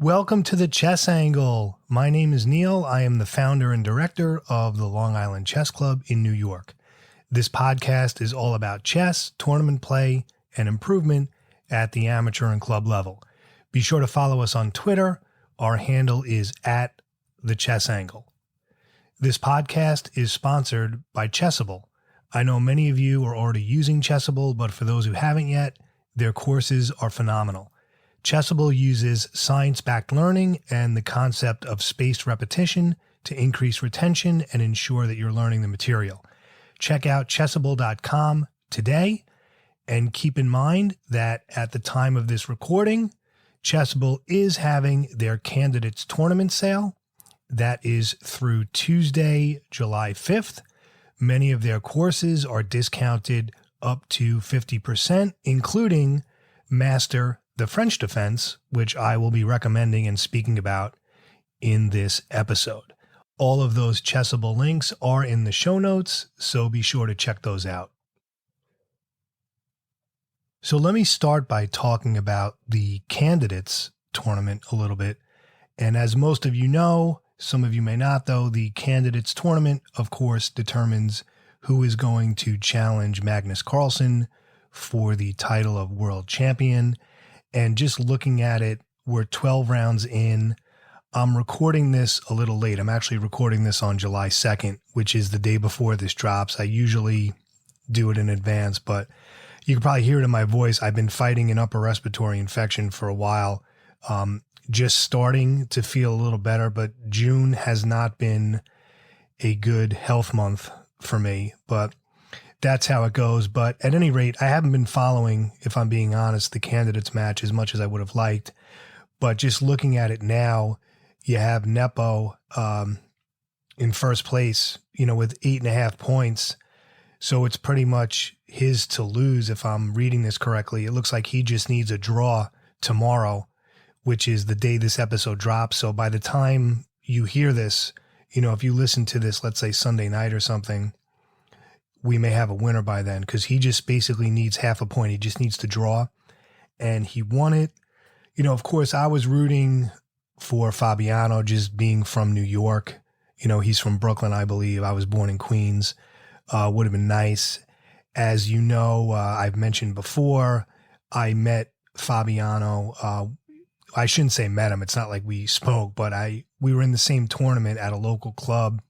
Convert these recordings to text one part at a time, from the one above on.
Welcome to the Chess Angle. My name is Neil. I am the founder and director of the Long Island Chess Club in New York. This podcast is all about chess, tournament play, and improvement at the amateur and club level. Be sure to follow us on Twitter. Our handle is @thechessangle. This podcast is sponsored by Chessable. I know many of you are already using Chessable, but for those who haven't yet, their courses are phenomenal. Chessable uses science-backed learning and the concept of spaced repetition to increase retention and ensure that you're learning the material. Check out chessable.com today, and keep in mind that at the time of this recording, Chessable is having their candidates tournament sale. That is through Tuesday, July 5th. Many of their courses are discounted up to 50%, including Master the French Defense, which I will be recommending and speaking about in this episode. All of those Chessable links are in the show notes, so be sure to check those out. So let me start by talking about the candidates tournament a little bit. And as most of you know, some of you may not though, the candidates tournament, of course, determines who is going to challenge Magnus Carlsen for the title of world champion. And just looking at it, we're 12 rounds in. I'm recording this a little late. I'm actually recording this on July 2nd, which is the day before this drops. I usually do it in advance, but you can probably hear it in my voice. I've been fighting an upper respiratory infection for a while. Just starting to feel a little better, but June has not been a good health month for me, but that's how it goes. But at any rate, I haven't been following, if I'm being honest, the candidates match as much as I would have liked. But just looking at it now, you have Nepo in first place, with 8.5 points. So it's pretty much his to lose if I'm reading this correctly. It looks like he just needs a draw tomorrow, which is the day this episode drops. So by the time you hear this, if you listen to this, let's say Sunday night or something, we may have a winner by then, because he just basically needs half a point. He just needs to draw, and he won it. Of course, I was rooting for Fabiano, just being from New York. He's from Brooklyn, I believe. I was born in Queens. Would have been nice. As you know, I've mentioned before, I met Fabiano. I shouldn't say met him. It's not like we spoke, but we were in the same tournament at a local club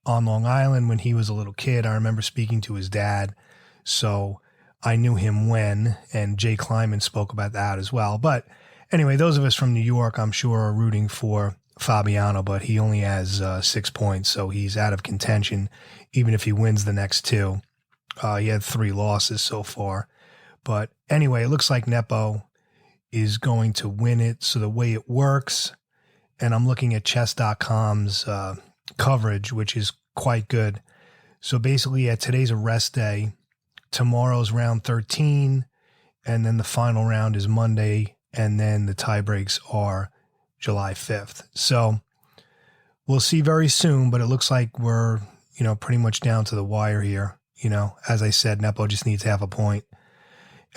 on Long Island when he was a little kid. I remember speaking to his dad, so I knew him when, and Jay Kleiman spoke about that as well. But anyway, those of us from New York, I'm sure, are rooting for Fabiano, but he only has 6 points, so he's out of contention, even if he wins the next two. He had 3 losses so far. But anyway, it looks like Nepo is going to win it. So the way it works, and I'm looking at chess.com's coverage, which is quite good. So basically, today's a rest day. Tomorrow's round 13, and then the final round is Monday, and then the tie breaks are July 5th. So we'll see very soon, but it looks like we're, pretty much down to the wire here. As I said, Nepo just needs half a point.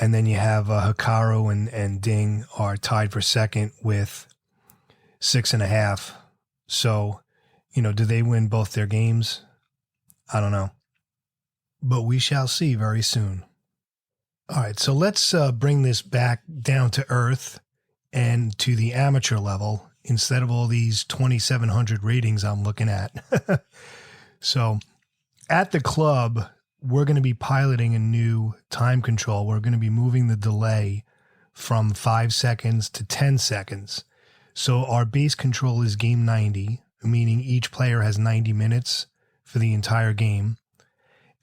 And then you have Hikaru and Ding are tied for second with 6.5. So, do they win both their games? I don't know. But we shall see very soon. All right, so let's bring this back down to earth and to the amateur level instead of all these 2,700 ratings I'm looking at. So at the club, we're going to be piloting a new time control. We're going to be moving the delay from 5 seconds to 10 seconds. So our base control is game 90, meaning each player has 90 minutes for the entire game.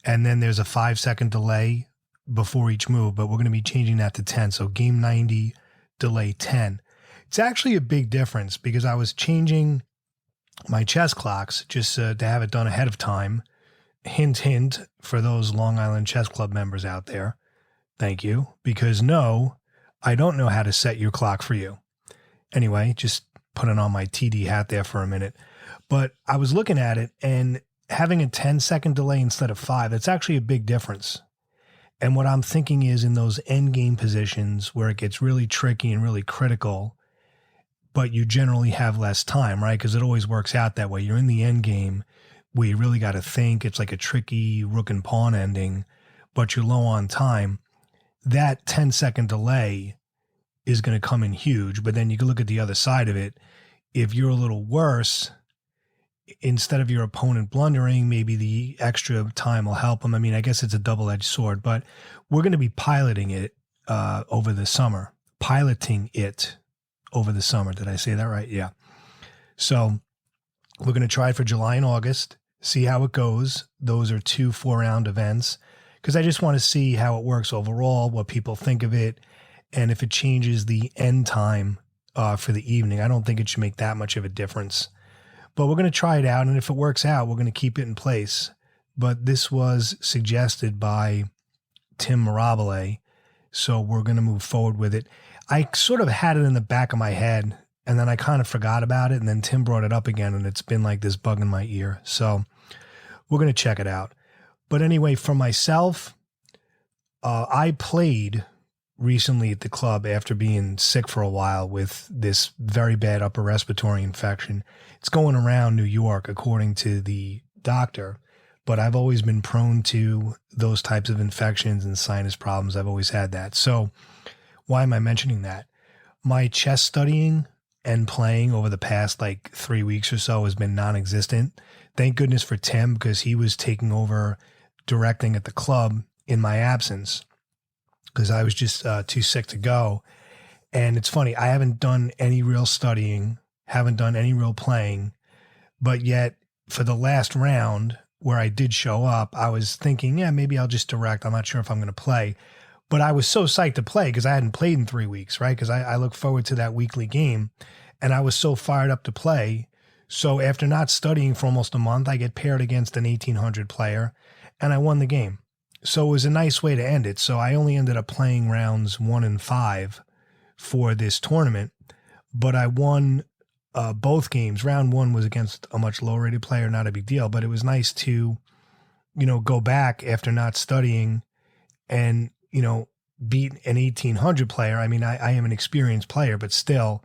And then there's a 5-second delay before each move, but we're going to be changing that to 10. So game 90, delay 10. It's actually a big difference because I was changing my chess clocks just to have it done ahead of time. Hint, hint, for those Long Island Chess Club members out there. Thank you. Because no, I don't know how to set your clock for you. Anyway, just putting on my TD hat there for a minute. But I was looking at it, and having a 10-second delay instead of 5, that's actually a big difference. And what I'm thinking is in those end game positions where it gets really tricky and really critical, but you generally have less time, right? Because it always works out that way. You're in the end game where you really got to think. It's like a tricky rook and pawn ending, but you're low on time. That 10-second delay is going to come in huge, but then you can look at the other side of it. If you're a little worse, instead of your opponent blundering, maybe the extra time will help them. I mean, I guess it's a double-edged sword, but we're going to be piloting it over the summer. Piloting it over the summer. Did I say that right? Yeah. So we're going to try it for July and August, see how it goes. Those are 2 4-round events because I just want to see how it works overall, what people think of it, and if it changes the end time for the evening. I don't think it should make that much of a difference. But we're going to try it out, and if it works out, we're going to keep it in place. But this was suggested by Tim Mirabile, so we're going to move forward with it. I sort of had it in the back of my head, and then I kind of forgot about it, and then Tim brought it up again, and it's been like this bug in my ear. So we're going to check it out. But anyway, for myself, I played recently at the club after being sick for a while with this very bad upper respiratory infection. It's going around New York, according to the doctor, but I've always been prone to those types of infections and sinus problems. I've always had that. So why am I mentioning that? My chess studying and playing over the past like 3 weeks or so has been non-existent. Thank goodness for Tim, because he was taking over directing at the club in my absence, because I was just too sick to go. And it's funny, I haven't done any real studying, haven't done any real playing, but yet for the last round where I did show up, I was thinking, yeah, maybe I'll just direct. I'm not sure if I'm going to play. But I was so psyched to play because I hadn't played in 3 weeks, right? Because I look forward to that weekly game, and I was so fired up to play. So after not studying for almost a month, I get paired against an 1800 player, and I won the game. So it was a nice way to end it. So I only ended up playing rounds 1 and 5 for this tournament, but I won both games. Round 1 was against a much lower rated player, not a big deal, but it was nice to, go back after not studying and, beat an 1800 player. I mean, I am an experienced player, but still,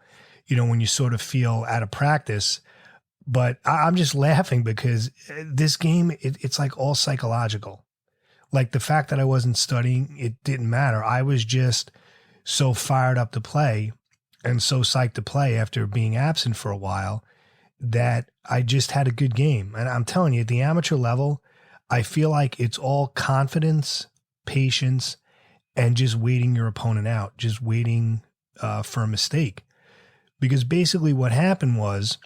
when you sort of feel out of practice. But I'm just laughing because this game, it's like all psychological. Like the fact that I wasn't studying, it didn't matter. I was just so fired up to play and so psyched to play after being absent for a while that I just had a good game. And I'm telling you, at the amateur level, I feel like it's all confidence, patience, and just waiting your opponent out, just waiting for a mistake. Because basically what happened was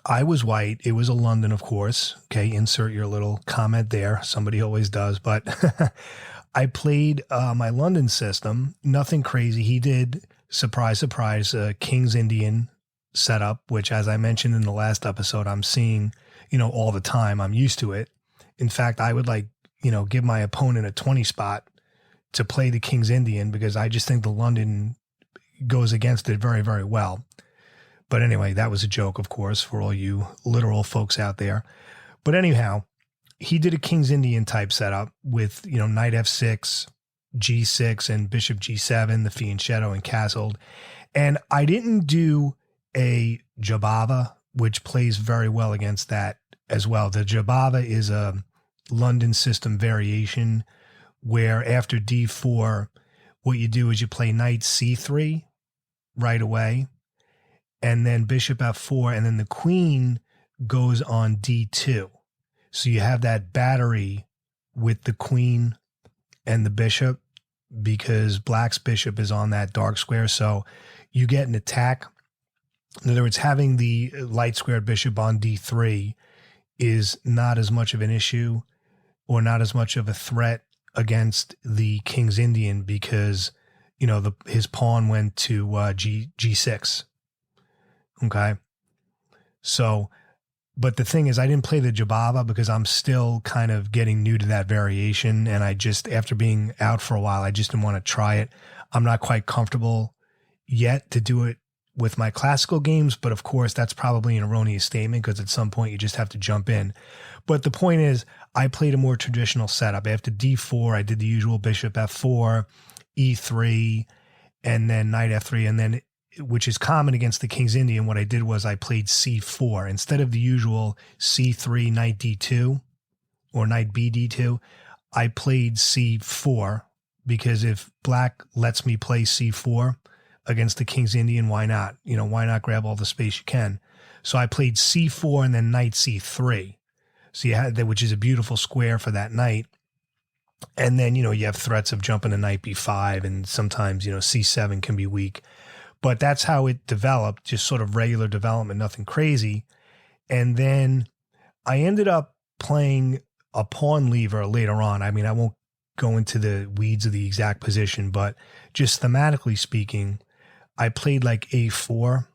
I was white. It was a London, of course. Okay, insert your little comment there. Somebody always does. But I played my London system. Nothing crazy. He did, surprise, surprise, King's Indian setup, which, as I mentioned in the last episode, I'm seeing, all the time. I'm used to it. In fact, I would give my opponent a 20 spot to play the King's Indian because I just think the London goes against it very, very well. But anyway, that was a joke, of course, for all you literal folks out there. But anyhow, he did a King's Indian type setup with, knight f6, g6, and bishop g7, the fianchetto and castled. And I didn't do a jabava, which plays very well against that as well. The jabava is a London system variation where after d4, what you do is you play knight c3 right away, and then bishop f4, and then the queen goes on d2. So you have that battery with the queen and the bishop because black's bishop is on that dark square. So you get an attack. In other words, having the light squared bishop on d3 is not as much of an issue or not as much of a threat against the King's Indian because, his pawn went to g6. Okay. So, but the thing is, I didn't play the jabava because I'm still kind of getting new to that variation. And I just, after being out for a while, I just didn't want to try it. I'm not quite comfortable yet to do it with my classical games. But of course, that's probably an erroneous statement because at some point you just have to jump in. But the point is, I played a more traditional setup. After d4, I did the usual bishop f4, e3, and then knight f3. And then which is common against the King's Indian, what I did was I played c4 instead of the usual c3 knight d2 or knight b d2. I played c4 because if black lets me play c4 against the King's Indian, why not? Why not grab all the space you can? So I played c4 and then knight c3. So you had that, which is a beautiful square for that knight. And then, you have threats of jumping to knight b5, and sometimes, c7 can be weak. But that's how it developed, just sort of regular development, nothing crazy. And then I ended up playing a pawn lever later on. I mean, I won't go into the weeds of the exact position, but just thematically speaking, I played like a4.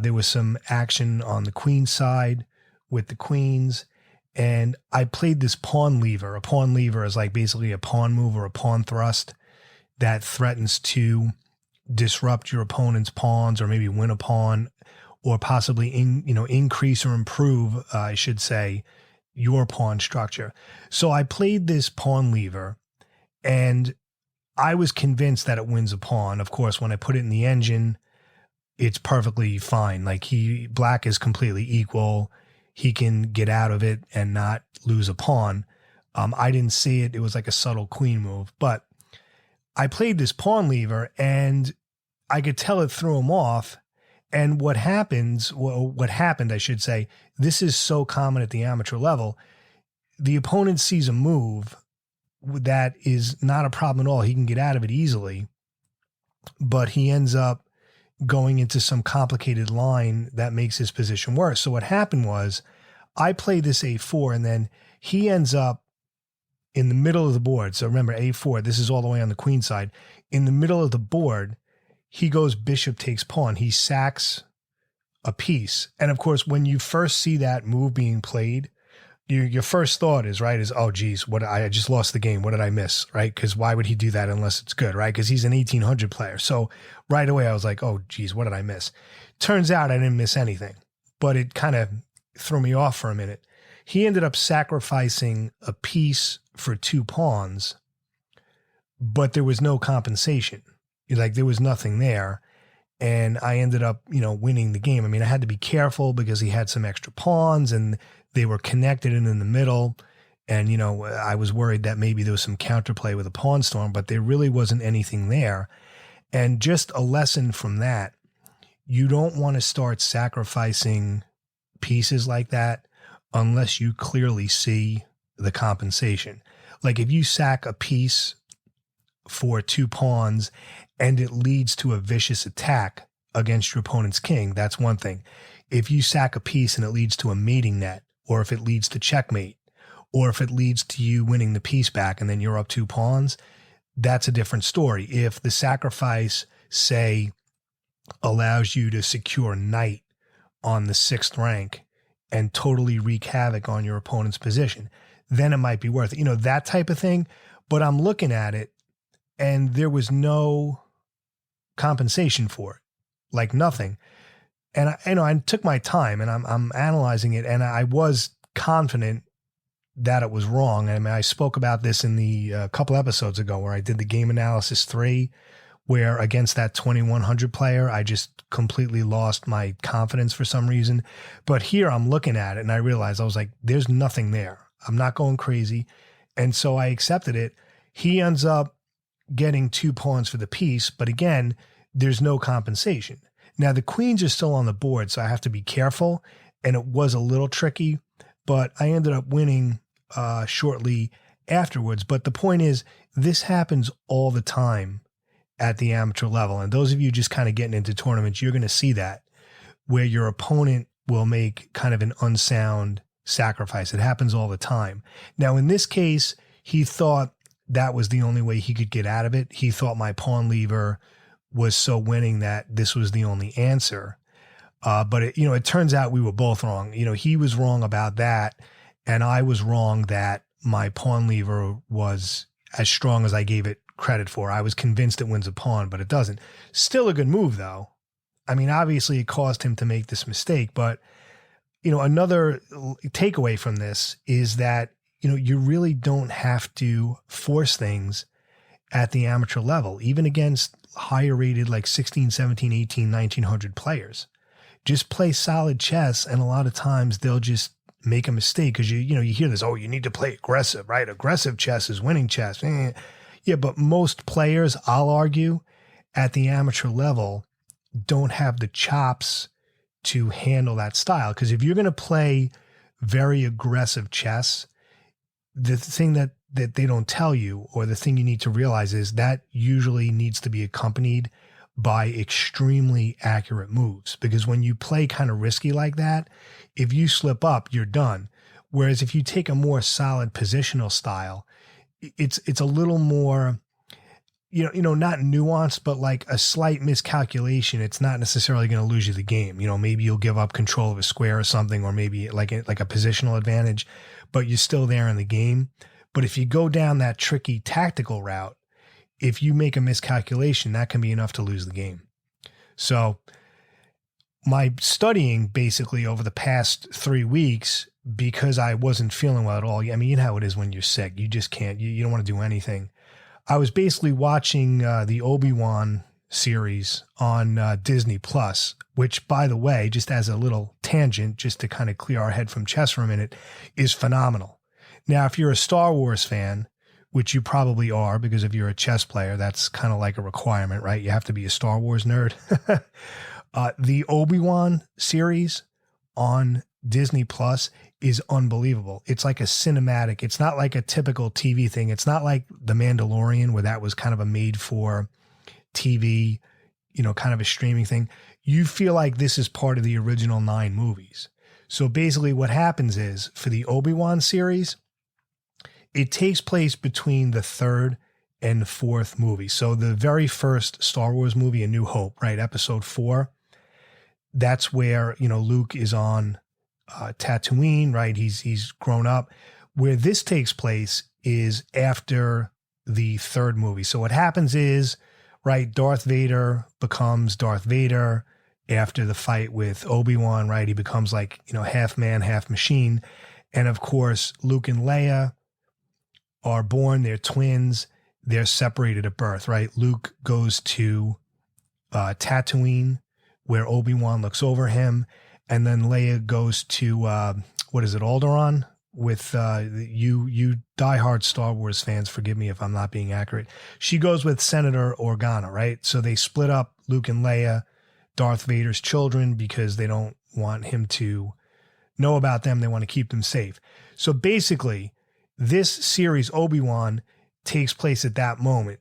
There was some action on the queen side with the queens, and I played this pawn lever. A pawn lever is like basically a pawn move or a pawn thrust that threatens to disrupt your opponent's pawns or maybe win a pawn or possibly increase or improve, I should say, your pawn structure. So I played this pawn lever and I was convinced that it wins a pawn. Of course, when I put it in the engine, it's perfectly fine. Like black is completely equal. He can get out of it and not lose a pawn. I didn't see it. It was like a subtle queen move, but I played this pawn lever and I could tell it threw him off. And what happened, I should say, this is so common at the amateur level. The opponent sees a move that is not a problem at all. He can get out of it easily, but he ends up going into some complicated line that makes his position worse. So what happened was I played this a4 and then he ends up in the middle of the board. So remember a4, this is all the way on the queen side. In the middle of the board, he goes bishop takes pawn. He sacks a piece. And of course, when you first see that move being played, your first thought is, oh, geez, I just lost the game. What did I miss, right? Because why would he do that unless it's good, right? Because he's an 1800 player. So right away, I was like, oh, geez, what did I miss? Turns out I didn't miss anything, but it kind of threw me off for a minute. He ended up sacrificing a piece for 2 pawns, but there was no compensation. Like there was nothing there. And I ended up, winning the game. I mean, I had to be careful because he had some extra pawns and they were connected and in the middle. And, I was worried that maybe there was some counterplay with a pawn storm, but there really wasn't anything there. And just a lesson from that, you don't want to start sacrificing pieces like that unless you clearly see the compensation. Like if you sack a piece for 2 pawns and it leads to a vicious attack against your opponent's king, that's one thing. If you sack a piece and it leads to a mating net, or if it leads to checkmate, or if it leads to you winning the piece back and then you're up 2 pawns, that's a different story. If the sacrifice, say, allows you to secure knight on the 6th rank and totally wreak havoc on your opponent's position, then it might be worth it. That type of thing. But I'm looking at it and there was no compensation for it, like nothing. And I took my time and I'm analyzing it, and I was confident that it was wrong. I mean, I spoke about this in the couple episodes ago where I did the game analysis 3, where against that 2100 player, I just completely lost my confidence for some reason. But here I'm looking at it and I realized, I was like, there's nothing there. I'm not going crazy. And so I accepted it. He ends up getting 2 pawns for the piece, but again, there's no compensation. Now the queens are still on the board, so I have to be careful, and it was a little tricky, but I ended up winning shortly afterwards. But the point is, this happens all the time at the amateur level, and those of you just kind of getting into tournaments, you're going to see that, where your opponent will make kind of an unsound sacrifice. It happens all the time. Now in this case, he thought that was the only way he could get out of it. He thought my pawn lever was so winning that this was the only answer. But it turns out we were both wrong. He was wrong about that, and I was wrong that my pawn lever was as strong as I gave it credit for. I was convinced it wins a pawn, but it doesn't. Still a good move, though. I mean, obviously it caused him to make this mistake, but another takeaway from this is that you really don't have to force things at the amateur level, even against higher rated like 16, 17, 18, 1900 players. Just play solid chess, and a lot of times they'll just make a mistake because you hear this, oh, you need to play aggressive, right? Aggressive chess is winning chess. Yeah, but most players, I'll argue, at the amateur level don't have the chops to handle that style. Because if you're going to play very aggressive chess, the thing that they don't tell you, or the thing you need to realize, is that usually needs to be accompanied by extremely accurate moves. Because when you play kind of risky like that, if you slip up, you're done. Whereas if you take a more solid positional style, it's a little more, not nuanced, but like a slight miscalculation, it's not necessarily going to lose you the game. Maybe you'll give up control of a square or something, or maybe like a positional advantage, but you're still there in the game. But if you go down that tricky tactical route, if you make a miscalculation, that can be enough to lose the game. So my studying basically over the past 3 weeks, because I wasn't feeling well at all. I mean, you know how it is when you're sick. You just can't, you don't want to do anything. I was basically watching the Obi-Wan series on Disney Plus, which, by the way, just as a little tangent, just to kind of clear our head from chess for a minute, is phenomenal. Now, if you're a Star Wars fan, which you probably are, because if you're a chess player, that's kind of like a requirement, right? You have to be a Star Wars nerd. The Obi-Wan series on Disney Plus is unbelievable. It's like a cinematic. It's not like a typical TV thing. It's not like The Mandalorian, where that was kind of a made for TV, kind of a streaming thing. You feel like this is part of the original 9 movies. So basically what happens is, for the Obi-Wan series, it takes place between the 3rd and 4th movie. So the very first Star Wars movie, A New Hope, right? Episode 4. That's where, Luke is on Tatooine, right? He's grown up. Where this takes place is after the 3rd movie. So what happens is, right, Darth Vader becomes Darth Vader after the fight with Obi-Wan, right? He becomes like, half man, half machine. And of course, Luke and Leia are born. They're twins. They're separated at birth, right? Luke goes to Tatooine, where Obi-Wan looks over him. And then Leia goes to, Alderaan? With you diehard Star Wars fans, forgive me if I'm not being accurate. She goes with Senator Organa, right? So they split up, Luke and Leia, Darth Vader's children, because they don't want him to know about them. They want to keep them safe. So basically, this series, Obi-Wan, takes place at that moment.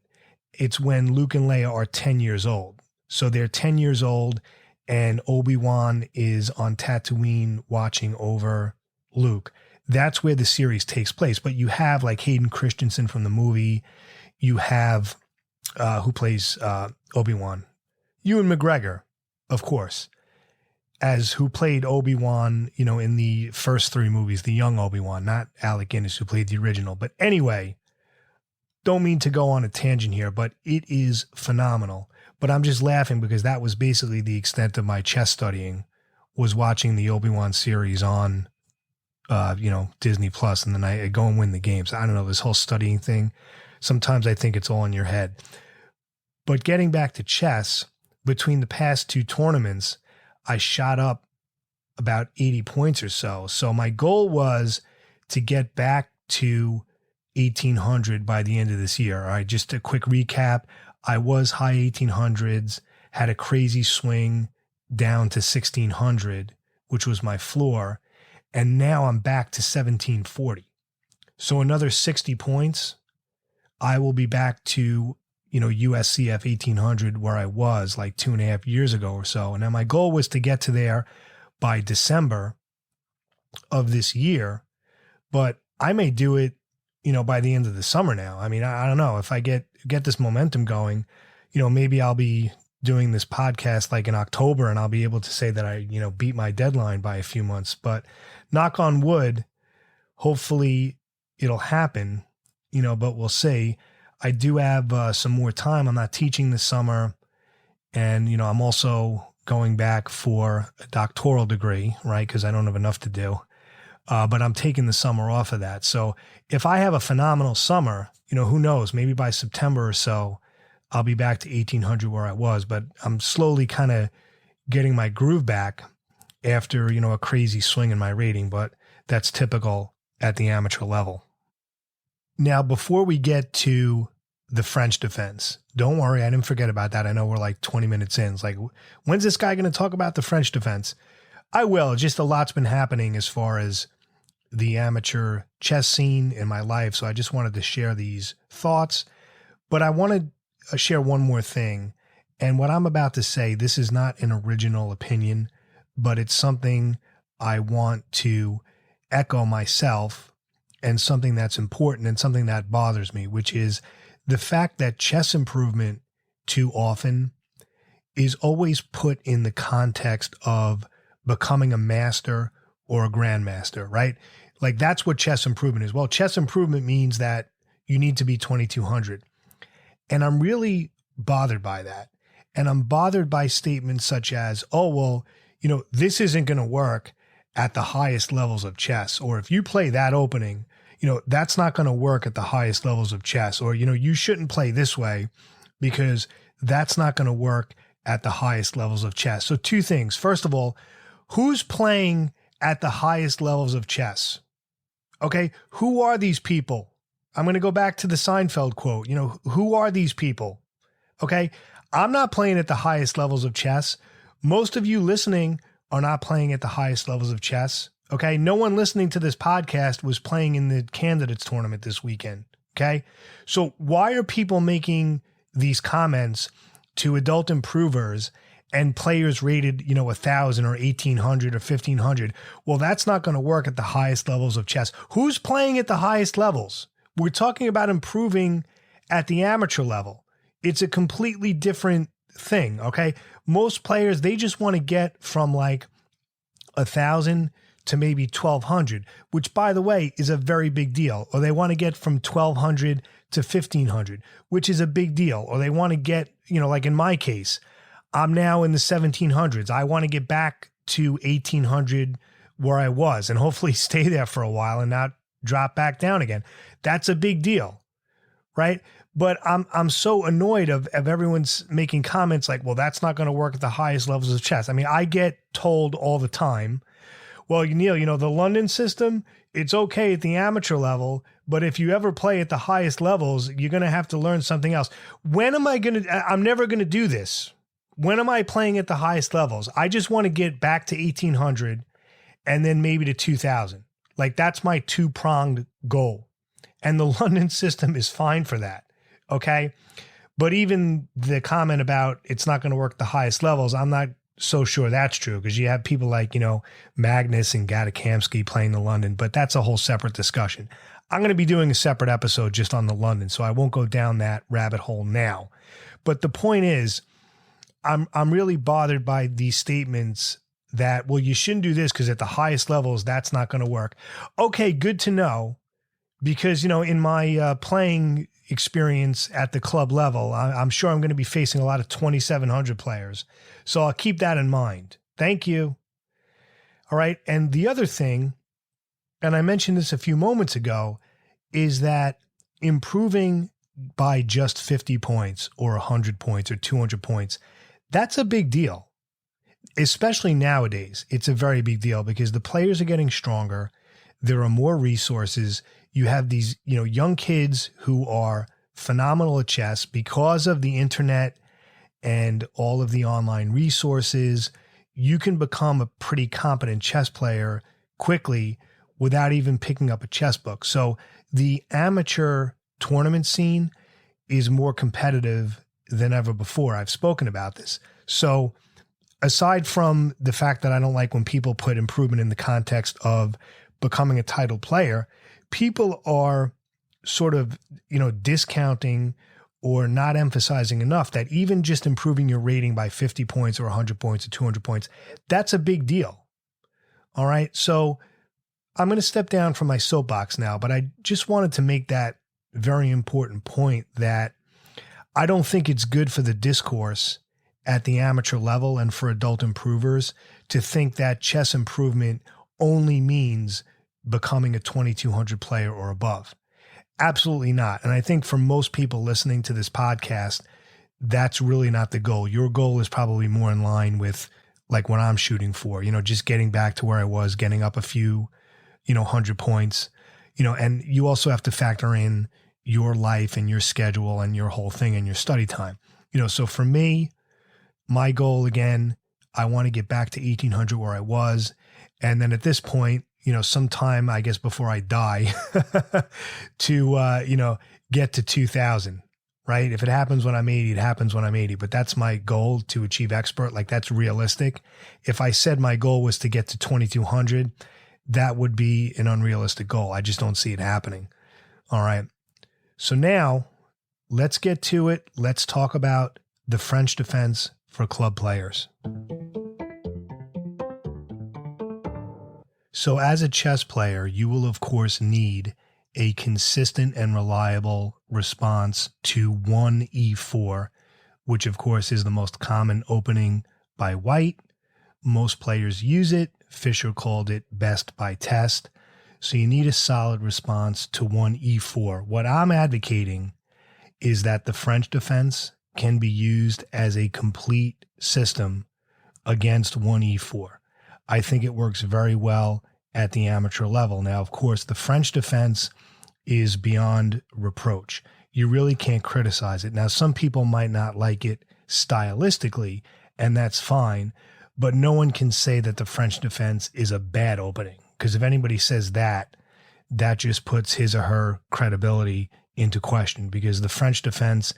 It's when Luke and Leia are 10 years old. So they're 10 years old, and Obi-Wan is on Tatooine watching over Luke. That's where the series takes place. But you have like Hayden Christensen from the movie. You have who plays Obi-Wan? Ewan McGregor, of course, as who played Obi-Wan, in the first 3 movies, the young Obi-Wan, not Alec Guinness, who played the original. But anyway, don't mean to go on a tangent here, but it is phenomenal. But I'm just laughing because that was basically the extent of my chess studying, was watching the Obi-Wan series on, Disney Plus, and then I go and win the games. I don't know, this whole studying thing. Sometimes I think it's all in your head. But getting back to chess, between the past 2 tournaments, I shot up about 80 points or so. So my goal was to get back to 1800 by the end of this year. All right, just a quick recap. I was high 1800s, had a crazy swing down to 1600, which was my floor. And now I'm back to 1740. So another 60 points, I will be back to, USCF 1800, where I was like 2.5 years ago or so. And now my goal was to get to there by December of this year, but I may do it, by the end of the summer now. I mean, I don't know if I get this momentum going, maybe I'll be doing this podcast like in October, and I'll be able to say that I, beat my deadline by a few months. But knock on wood, hopefully it'll happen, but we'll see. I do have some more time. I'm not teaching this summer. And, I'm also going back for a doctoral degree, right? Because I don't have enough to do. But I'm taking the summer off of that. So if I have a phenomenal summer, who knows, maybe by September or so, I'll be back to 1800 where I was, but I'm slowly kind of getting my groove back after, a crazy swing in my rating, but that's typical at the amateur level. Now, before we get to the French defense, don't worry, I didn't forget about that. I know we're like 20 minutes in. It's like, when's this guy going to talk about the French defense? I will. Just a lot's been happening as far as the amateur chess scene in my life. So I just wanted to share these thoughts, but I want to share one more thing. And what I'm about to say, this is not an original opinion, but it's something I want to echo myself, and something that's important and something that bothers me, which is the fact that chess improvement too often is always put in the context of becoming a master or a grandmaster, right? Like that's what chess improvement is. Well, chess improvement means that you need to be 2200. And I'm really bothered by that. And I'm bothered by statements such as, oh, well, this isn't going to work at the highest levels of chess. Or if you play that opening, that's not going to work at the highest levels of chess. Or, you shouldn't play this way because that's not going to work at the highest levels of chess. So two things. First of all, who's playing at the highest levels of chess? Okay. Who are these people? I'm going to go back to the Seinfeld quote. Who are these people? Okay. I'm not playing at the highest levels of chess. Most of you listening are not playing at the highest levels of chess. Okay. No one listening to this podcast was playing in the candidates tournament this weekend. Okay. So why are people making these comments to adult improvers and players rated, 1,000 or 1,800 or 1,500? Well, that's not going to work at the highest levels of chess. Who's playing at the highest levels? We're talking about improving at the amateur level. It's a completely different thing. Okay. Most players, they just want to get from like 1,000 to maybe 1,200, which by the way is a very big deal. Or they want to get from 1,200 to 1,500, which is a big deal. Or they want to get, like in my case, I'm now in the 1,700s. I want to get back to 1,800 where I was and hopefully stay there for a while and not drop back down again. That's a big deal, right? But I'm so annoyed of everyone's making comments like, well, that's not going to work at the highest levels of chess. I mean, I get told all the time, well, Neil, the London system, it's okay at the amateur level, but if you ever play at the highest levels, you're going to have to learn something else. When am I going to, I'm never going to do this. When am I playing at the highest levels? I just want to get back to 1,800 and then maybe to 2,000. Like that's my two-pronged goal. And the London system is fine for that. Okay. But even the comment about it's not going to work at the highest levels, I'm not so sure that's true because you have people like, Magnus and Gadakamsky playing the London, but that's a whole separate discussion. I'm going to be doing a separate episode just on the London, so I won't go down that rabbit hole now. But the point is, I'm really bothered by these statements that, well, you shouldn't do this because at the highest levels, that's not going to work. Okay, good to know. Because, in my playing experience at the club level, I'm sure I'm going to be facing a lot of 2,700 players. So I'll keep that in mind. Thank you. All right. And the other thing, and I mentioned this a few moments ago, is that improving by just 50 points or 100 points or 200 points, that's a big deal. Especially nowadays, it's a very big deal because the players are getting stronger. There are more resources. You have these, young kids who are phenomenal at chess because of the internet and all of the online resources. You can become a pretty competent chess player quickly without even picking up a chess book. So the amateur tournament scene is more competitive than ever before. I've spoken about this. So aside from the fact that I don't like when people put improvement in the context of becoming a title player, people are sort of, discounting or not emphasizing enough that even just improving your rating by 50 points or 100 points or 200 points, that's a big deal. All right. So I'm going to step down from my soapbox now, but I just wanted to make that very important point that I don't think it's good for the discourse at the amateur level and for adult improvers to think that chess improvement only means becoming a 2,200 player or above. Absolutely not. And I think for most people listening to this podcast, that's really not the goal. Your goal is probably more in line with like what I'm shooting for, just getting back to where I was, getting up a few, 100 points, and you also have to factor in your life and your schedule and your whole thing and your study time. So for me, my goal again, I want to get back to 1800 where I was. And then at this point, sometime, I guess, before I die to, get to 2000, right? If it happens when I'm 80, it happens when I'm 80, but that's my goal to achieve expert. Like that's realistic. If I said my goal was to get to 2200, that would be an unrealistic goal. I just don't see it happening. All right. So now let's get to it. Let's talk about the French defense for club players. So as a chess player, you will of course need a consistent and reliable response to 1e4, which of course is the most common opening by white. Most players use it. Fischer called it best by test. So you need a solid response to 1e4. What I'm advocating is that the French defense can be used as a complete system against 1e4. I think it works very well at the amateur level. Now, of course, the French defense is beyond reproach. You really can't criticize it. Now, some people might not like it stylistically, and that's fine, but no one can say that the French defense is a bad opening, because if anybody says that, that just puts his or her credibility into question, because the French defense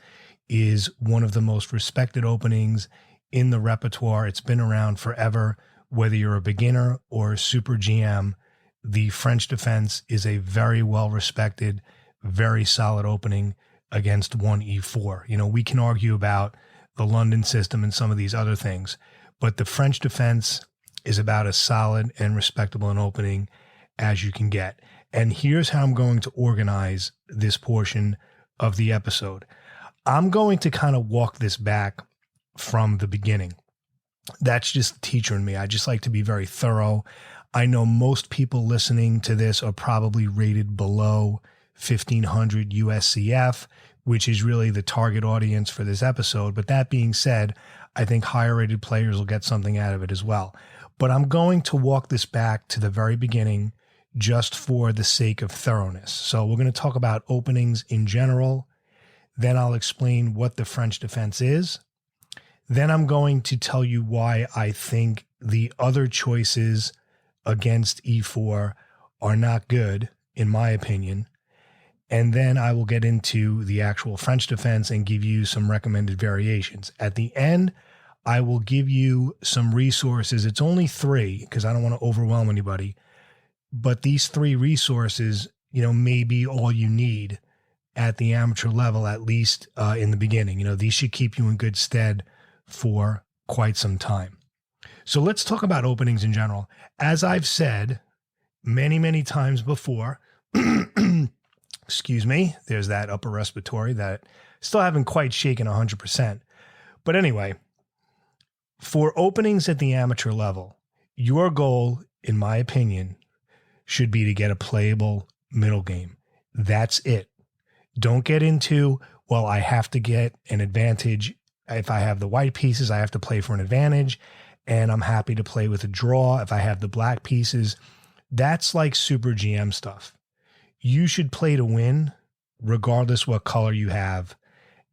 is one of the most respected openings in the repertoire. It's been around forever. Whether you're a beginner or a super GM, the French defense is a very well-respected, very solid opening against 1e4. We can argue about the London system and some of these other things, but the French defense is about as solid and respectable an opening as you can get. And here's how I'm going to organize this portion of the episode. I'm going to kind of walk this back from the beginning. That's just the teacher in me. I just like to be very thorough. I know most people listening to this are probably rated below 1500 USCF, which is really the target audience for this episode. But that being said, I think higher rated players will get something out of it as well. But I'm going to walk this back to the very beginning just for the sake of thoroughness. So we're going to talk about openings in general. Then I'll explain what the French defense is. Then I'm going to tell you why I think the other choices against e4 are not good, in my opinion. And then I will get into the actual French defense and give you some recommended variations. At the end, I will give you some resources. It's only 3 because I don't want to overwhelm anybody. But these 3 resources, may be all you need at the amateur level, at least in the beginning. These should keep you in good stead for quite some time. So let's talk about openings in general. As I've said many, many times before, excuse me, there's that upper respiratory that still haven't quite shaken 100%. But anyway, for openings at the amateur level, your goal, in my opinion, should be to get a playable middle game. That's it. Don't get into, well, I have to get an advantage. If I have the white pieces, I have to play for an advantage, and I'm happy to play with a draw if I have the black pieces. That's like super GM stuff. You should play to win regardless what color you have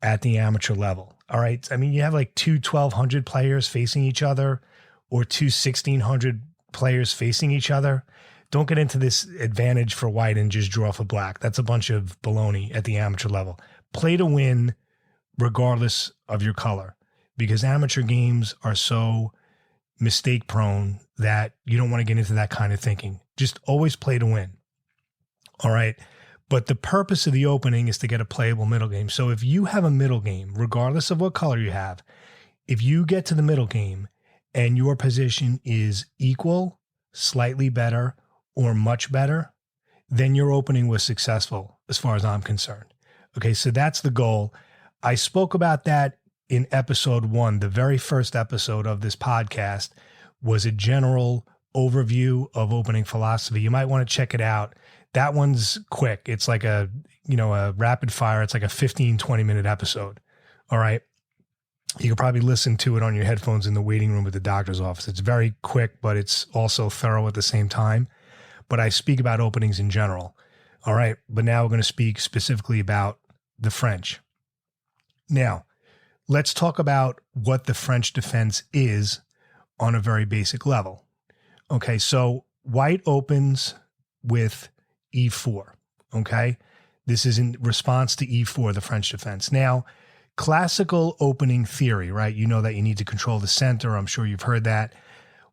at the amateur level. All right. I mean, you have like 2 1200 players facing each other or 2 1600 players facing each other. Don't get into this advantage for white and just draw for black. That's a bunch of baloney at the amateur level. Play to win regardless of your color, because amateur games are so mistake prone that you don't want to get into that kind of thinking. Just always play to win. All right. But the purpose of the opening is to get a playable middle game. So if you have a middle game, regardless of what color you have, if you get to the middle game and your position is equal, slightly better, or much better, then your opening was successful as far as I'm concerned. Okay, so that's the goal. I spoke about that in episode 1. The very first episode of this podcast was a general overview of opening philosophy. You might want to check it out. That one's quick. It's like a rapid fire. It's like a 15, 20-minute episode. All right. You could probably listen to it on your headphones in the waiting room at the doctor's office. It's very quick, but it's also thorough at the same time. But I speak about openings in general. All right. But now we're going to speak specifically about the French. Now, let's talk about what the French defense is on a very basic level. Okay. So white opens with E4. Okay. This is in response to E4, the French defense. Now, classical opening theory, right? You know that you need to control the center. I'm sure you've heard that.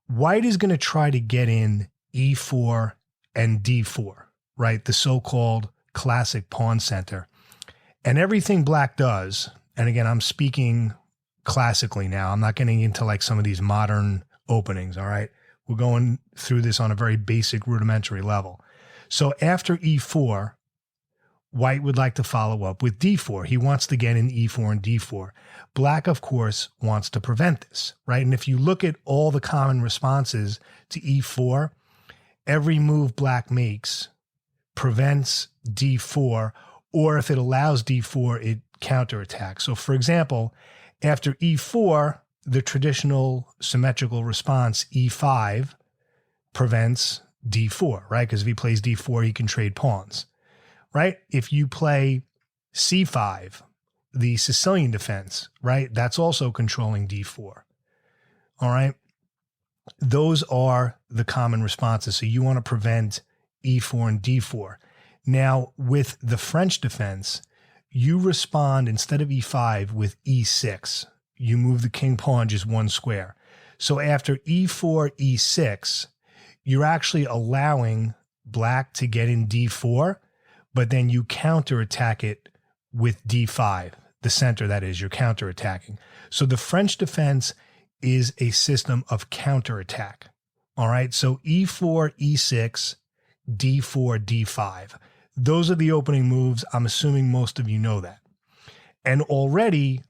White is going to try to get in E4 and D4, right? The so-called classic pawn center. And everything black does, and again, I'm speaking classically now. I'm not getting into like some of these modern openings, all right? We're going through this on a very basic rudimentary level. So after E4, white would like to follow up with D4. He wants to get in E4 and D4. Black, of course, wants to prevent this, right? And if you look at all the common responses to E4, every move black makes prevents D4, or if it allows D4, it counterattacks. So for example, after E4, the traditional symmetrical response, E5, prevents D4, right? Because if he plays D4, he can trade pawns. Right? If you play C5, the Sicilian defense, right? That's also controlling D4. All right. Those are the common responses. So you want to prevent E4 and D4. Now, with the French defense, you respond instead of E5 with E6. You move the king pawn just one square. So after E4, E6, you're actually allowing black to get in D4, but then you counterattack it with D5, the center, that is, you're counterattacking. So the French defense is a system of counterattack. All right. So E4, E6, D4, D5. Those are the opening moves. I'm assuming most of you know that. And already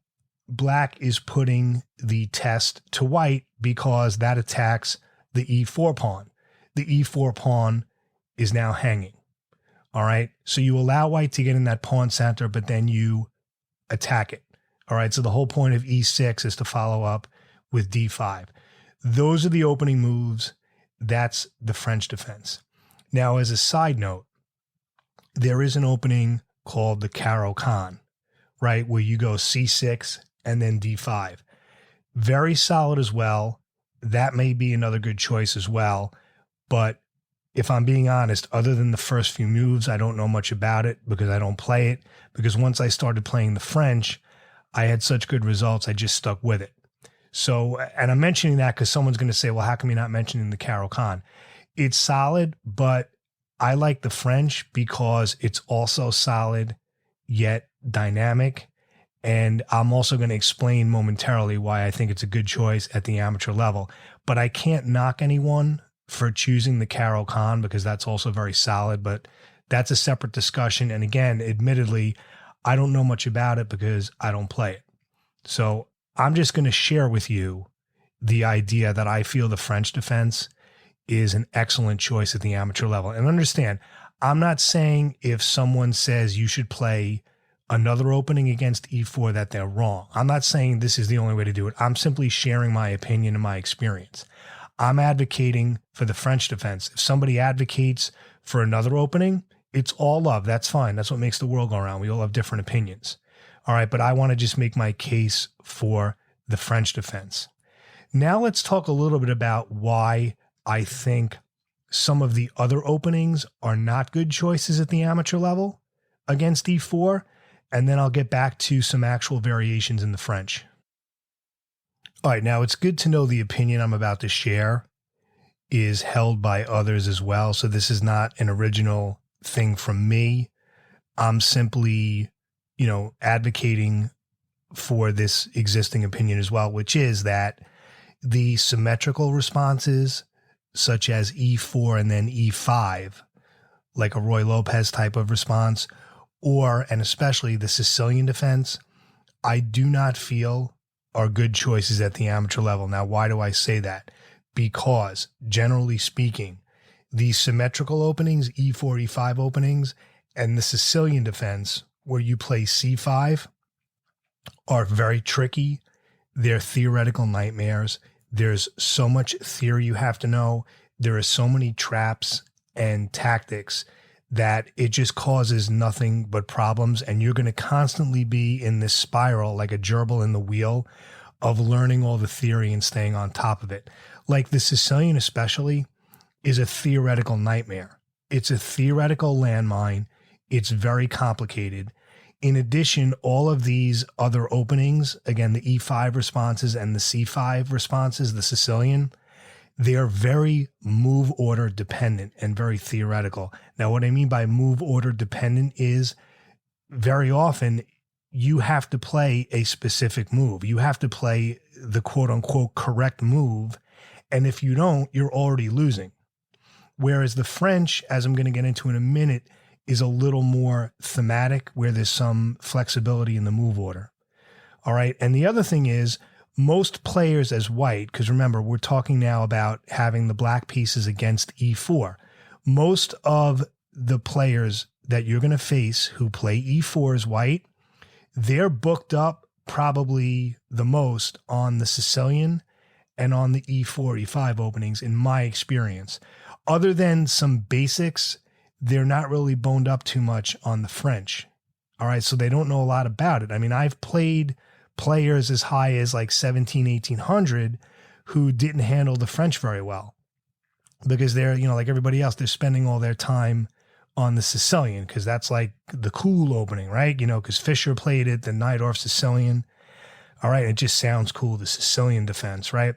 black is putting the test to white because that attacks the E4 pawn. The E4 pawn is now hanging. All right. So you allow white to get in that pawn center, but then you attack it. All right. So the whole point of E6 is to follow up with D5. Those are the opening moves. That's the French defense. Now, as a side note, there is an opening called the Caro-Kann, right? Where you go C6 and then D5. Very solid as well. That may be another good choice as well. But if I'm being honest, other than the first few moves, I don't know much about it because I don't play it. Because once I started playing the French, I had such good results, I just stuck with it. So, and I'm mentioning that because someone's going to say, well, how come you're not mentioning the Caro-Kann? It's solid, but I like the French because it's also solid, yet dynamic. And I'm also going to explain momentarily why I think it's a good choice at the amateur level. But I can't knock anyone for choosing the Caro-Kann because that's also very solid, but that's a separate discussion. And again, admittedly, I don't know much about it because I don't play it. So I'm just going to share with you the idea that I feel the French defense is an excellent choice at the amateur level. And understand, I'm not saying if someone says you should play another opening against E4 that they're wrong. I'm not saying this is the only way to do it. I'm simply sharing my opinion and my experience. I'm advocating for the French defense. If somebody advocates for another opening, it's all love. That's fine. That's what makes the world go around. We all have different opinions. All right. But I want to just make my case for the French defense. Now let's talk a little bit about why I think some of the other openings are not good choices at the amateur level against E4. And then I'll get back to some actual variations in the French. All right, now it's good to know the opinion I'm about to share is held by others as well. So this is not an original thing from me. I'm simply, advocating for this existing opinion as well, which is that the symmetrical responses, such as E4 and then E5, like a Roy Lopez type of response, and especially the Sicilian defense, I do not feel are good choices at the amateur level. Now, why do I say that? Because generally speaking, the symmetrical openings, E4, E5 openings, and the Sicilian defense, where you play C5, are very tricky. They're theoretical nightmares. There's so much theory you have to know. There are so many traps and tactics that it just causes nothing but problems. And you're going to constantly be in this spiral like a gerbil in the wheel of learning all the theory and staying on top of it. Like the Sicilian especially is a theoretical nightmare. It's a theoretical landmine. It's very complicated. In addition, all of these other openings, again, the E5 responses and the C5 responses, the Sicilian, they are very move order dependent and very theoretical. Now, what I mean by move order dependent is very often you have to play a specific move. You have to play the quote unquote correct move. And if you don't, you're already losing. Whereas the French, as I'm going to get into in a minute, is a little more thematic, where there's some flexibility in the move order. All right. And the other thing is, most players as white, because remember, we're talking now about having the black pieces against E4. Most of the players that you're going to face who play E4 as white, they're booked up probably the most on the Sicilian and on the E4, E5 openings, in my experience. Other than some basics, they're not really boned up too much on the French. All right. So they don't know a lot about it. I mean, I've played players as high as like 1800 who didn't handle the French very well because they're, you know, like everybody else, they're spending all their time on the Sicilian because that's like the cool opening, right? You know, because Fischer played it, the Najdorf Sicilian. All right. It just sounds cool, the Sicilian defense, right?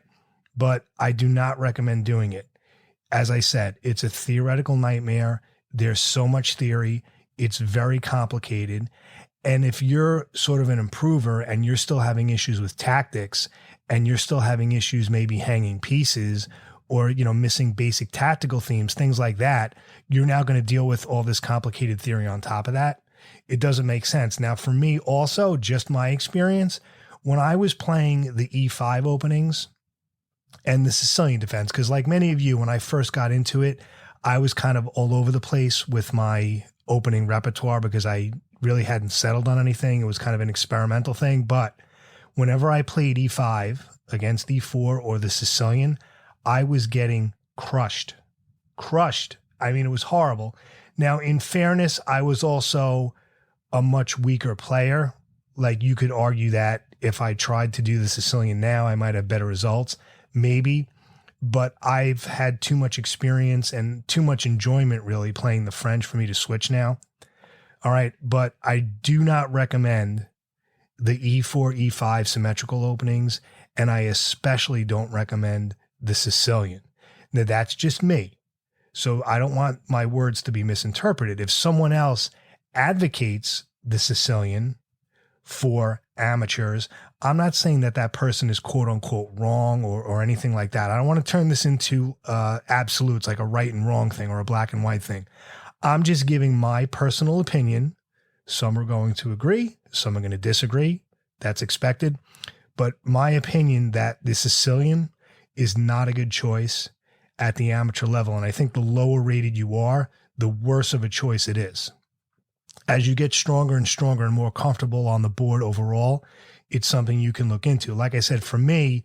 But I do not recommend doing it. As I said, it's a theoretical nightmare. There's so much theory. It's very complicated. And if you're sort of an improver and you're still having issues with tactics and you're still having issues maybe hanging pieces or, you know, missing basic tactical themes, things like that, you're now going to deal with all this complicated theory on top of that. It doesn't make sense. Now, for me also, just my experience, when I was playing the E5 openings and the Sicilian defense, because like many of you, when I first got into it, I was kind of all over the place with my opening repertoire because I really hadn't settled on anything. It was kind of an experimental thing. But whenever I played E5 against E4 or the Sicilian, I was getting crushed. I mean, it was horrible. Now, in fairness, I was also a much weaker player. Like you could argue that if I tried to do the Sicilian now, I might have better results. Maybe. But I've had too much experience and too much enjoyment really playing the French for me to switch now. All right. But I do not recommend the E4, E5 symmetrical openings. And I especially don't recommend the Sicilian. Now that's just me. So I don't want my words to be misinterpreted. If someone else advocates the Sicilian for amateurs, I'm not saying that that person is quote unquote wrong or anything like that. I don't want to turn this into absolutes, like a right and wrong thing or a black and white thing. I'm just giving my personal opinion. Some are going to agree. Some are going to disagree. That's expected. But my opinion that the Sicilian is not a good choice at the amateur level. And I think the lower rated you are, the worse of a choice it is. As you get stronger and stronger and more comfortable on the board overall, it's something you can look into. Like I said, for me,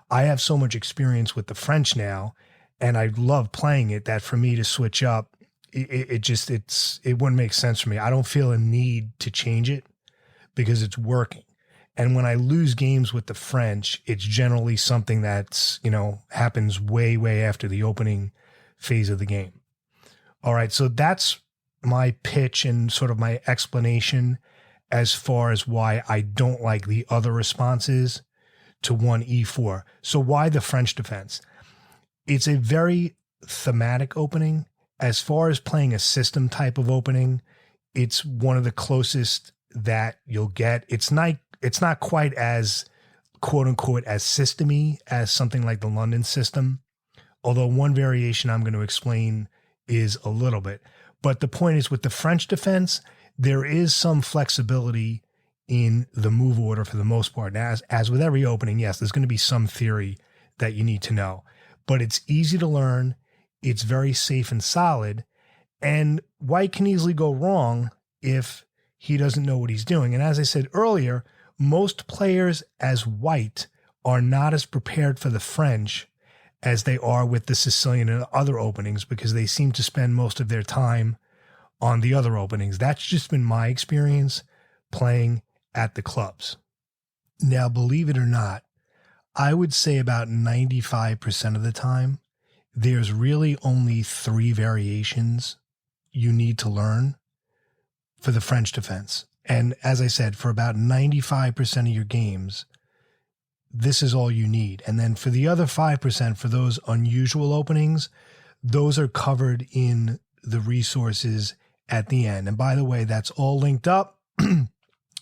I have so much experience with the French now, and I love playing it, that for me to switch up, it wouldn't make sense for me. I don't feel a need to change it because it's working. And when I lose games with the French, it's generally something that's, you know, happens way, way after the opening phase of the game. All right. So that's my pitch and sort of my explanation as far as why I don't like the other responses to 1E4. So why the French defense? It's a very thematic opening. As far as playing a system type of opening, it's one of the closest that you'll get. It's not quite as quote unquote as systemy as something like the London system. Although one variation I'm going to explain is a little bit. But the point is, with the French defense, there is some flexibility in the move order for the most part. Now, as with every opening, yes, there's going to be some theory that you need to know, but it's easy to learn. It's very safe and solid. And white can easily go wrong if he doesn't know what he's doing. And as I said earlier, most players as white are not as prepared for the French as they are with the Sicilian and other openings, because they seem to spend most of their time on the other openings. That's just been my experience playing at the clubs. Now, believe it or not, I would say about 95% of the time, there's really only 3 variations you need to learn for the French defense. And as I said, for about 95% of your games, this is all you need. And then for the other 5%, for those unusual openings, those are covered in the resources at the end. And by the way, that's all linked up.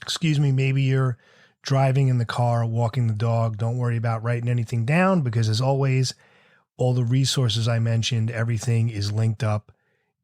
Excuse me, maybe you're driving in the car, walking the dog. Don't worry about writing anything down, because as always, all the resources I mentioned, everything is linked up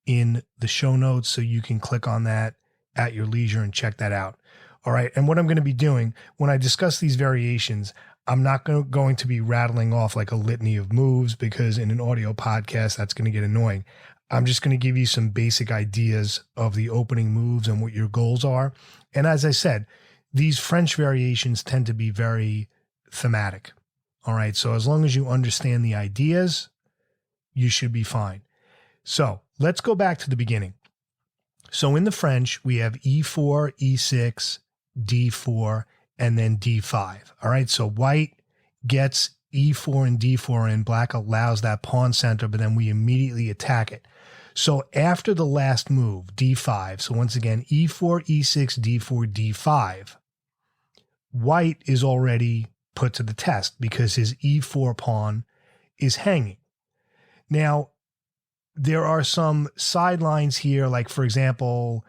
in the show notes, so you can click on that at your leisure and check that out. All right. And what I'm going to be doing when I discuss these variations, I'm not going to be rattling off like a litany of moves, because in an audio podcast, that's going to get annoying. I'm just going to give you some basic ideas of the opening moves and what your goals are. And as I said, these French variations tend to be very thematic. All right. So as long as you understand the ideas, you should be fine. So let's go back to the beginning. So in the French, we have E4, E6, D4, and then D5. All right. So white gets E4 and D4 in. Black allows that pawn center, but then we immediately attack it. So after the last move, D5, so once again, E4, E6, D4, D5, white is already put to the test because his E4 pawn is hanging. Now, there are some sidelines here, like, for example,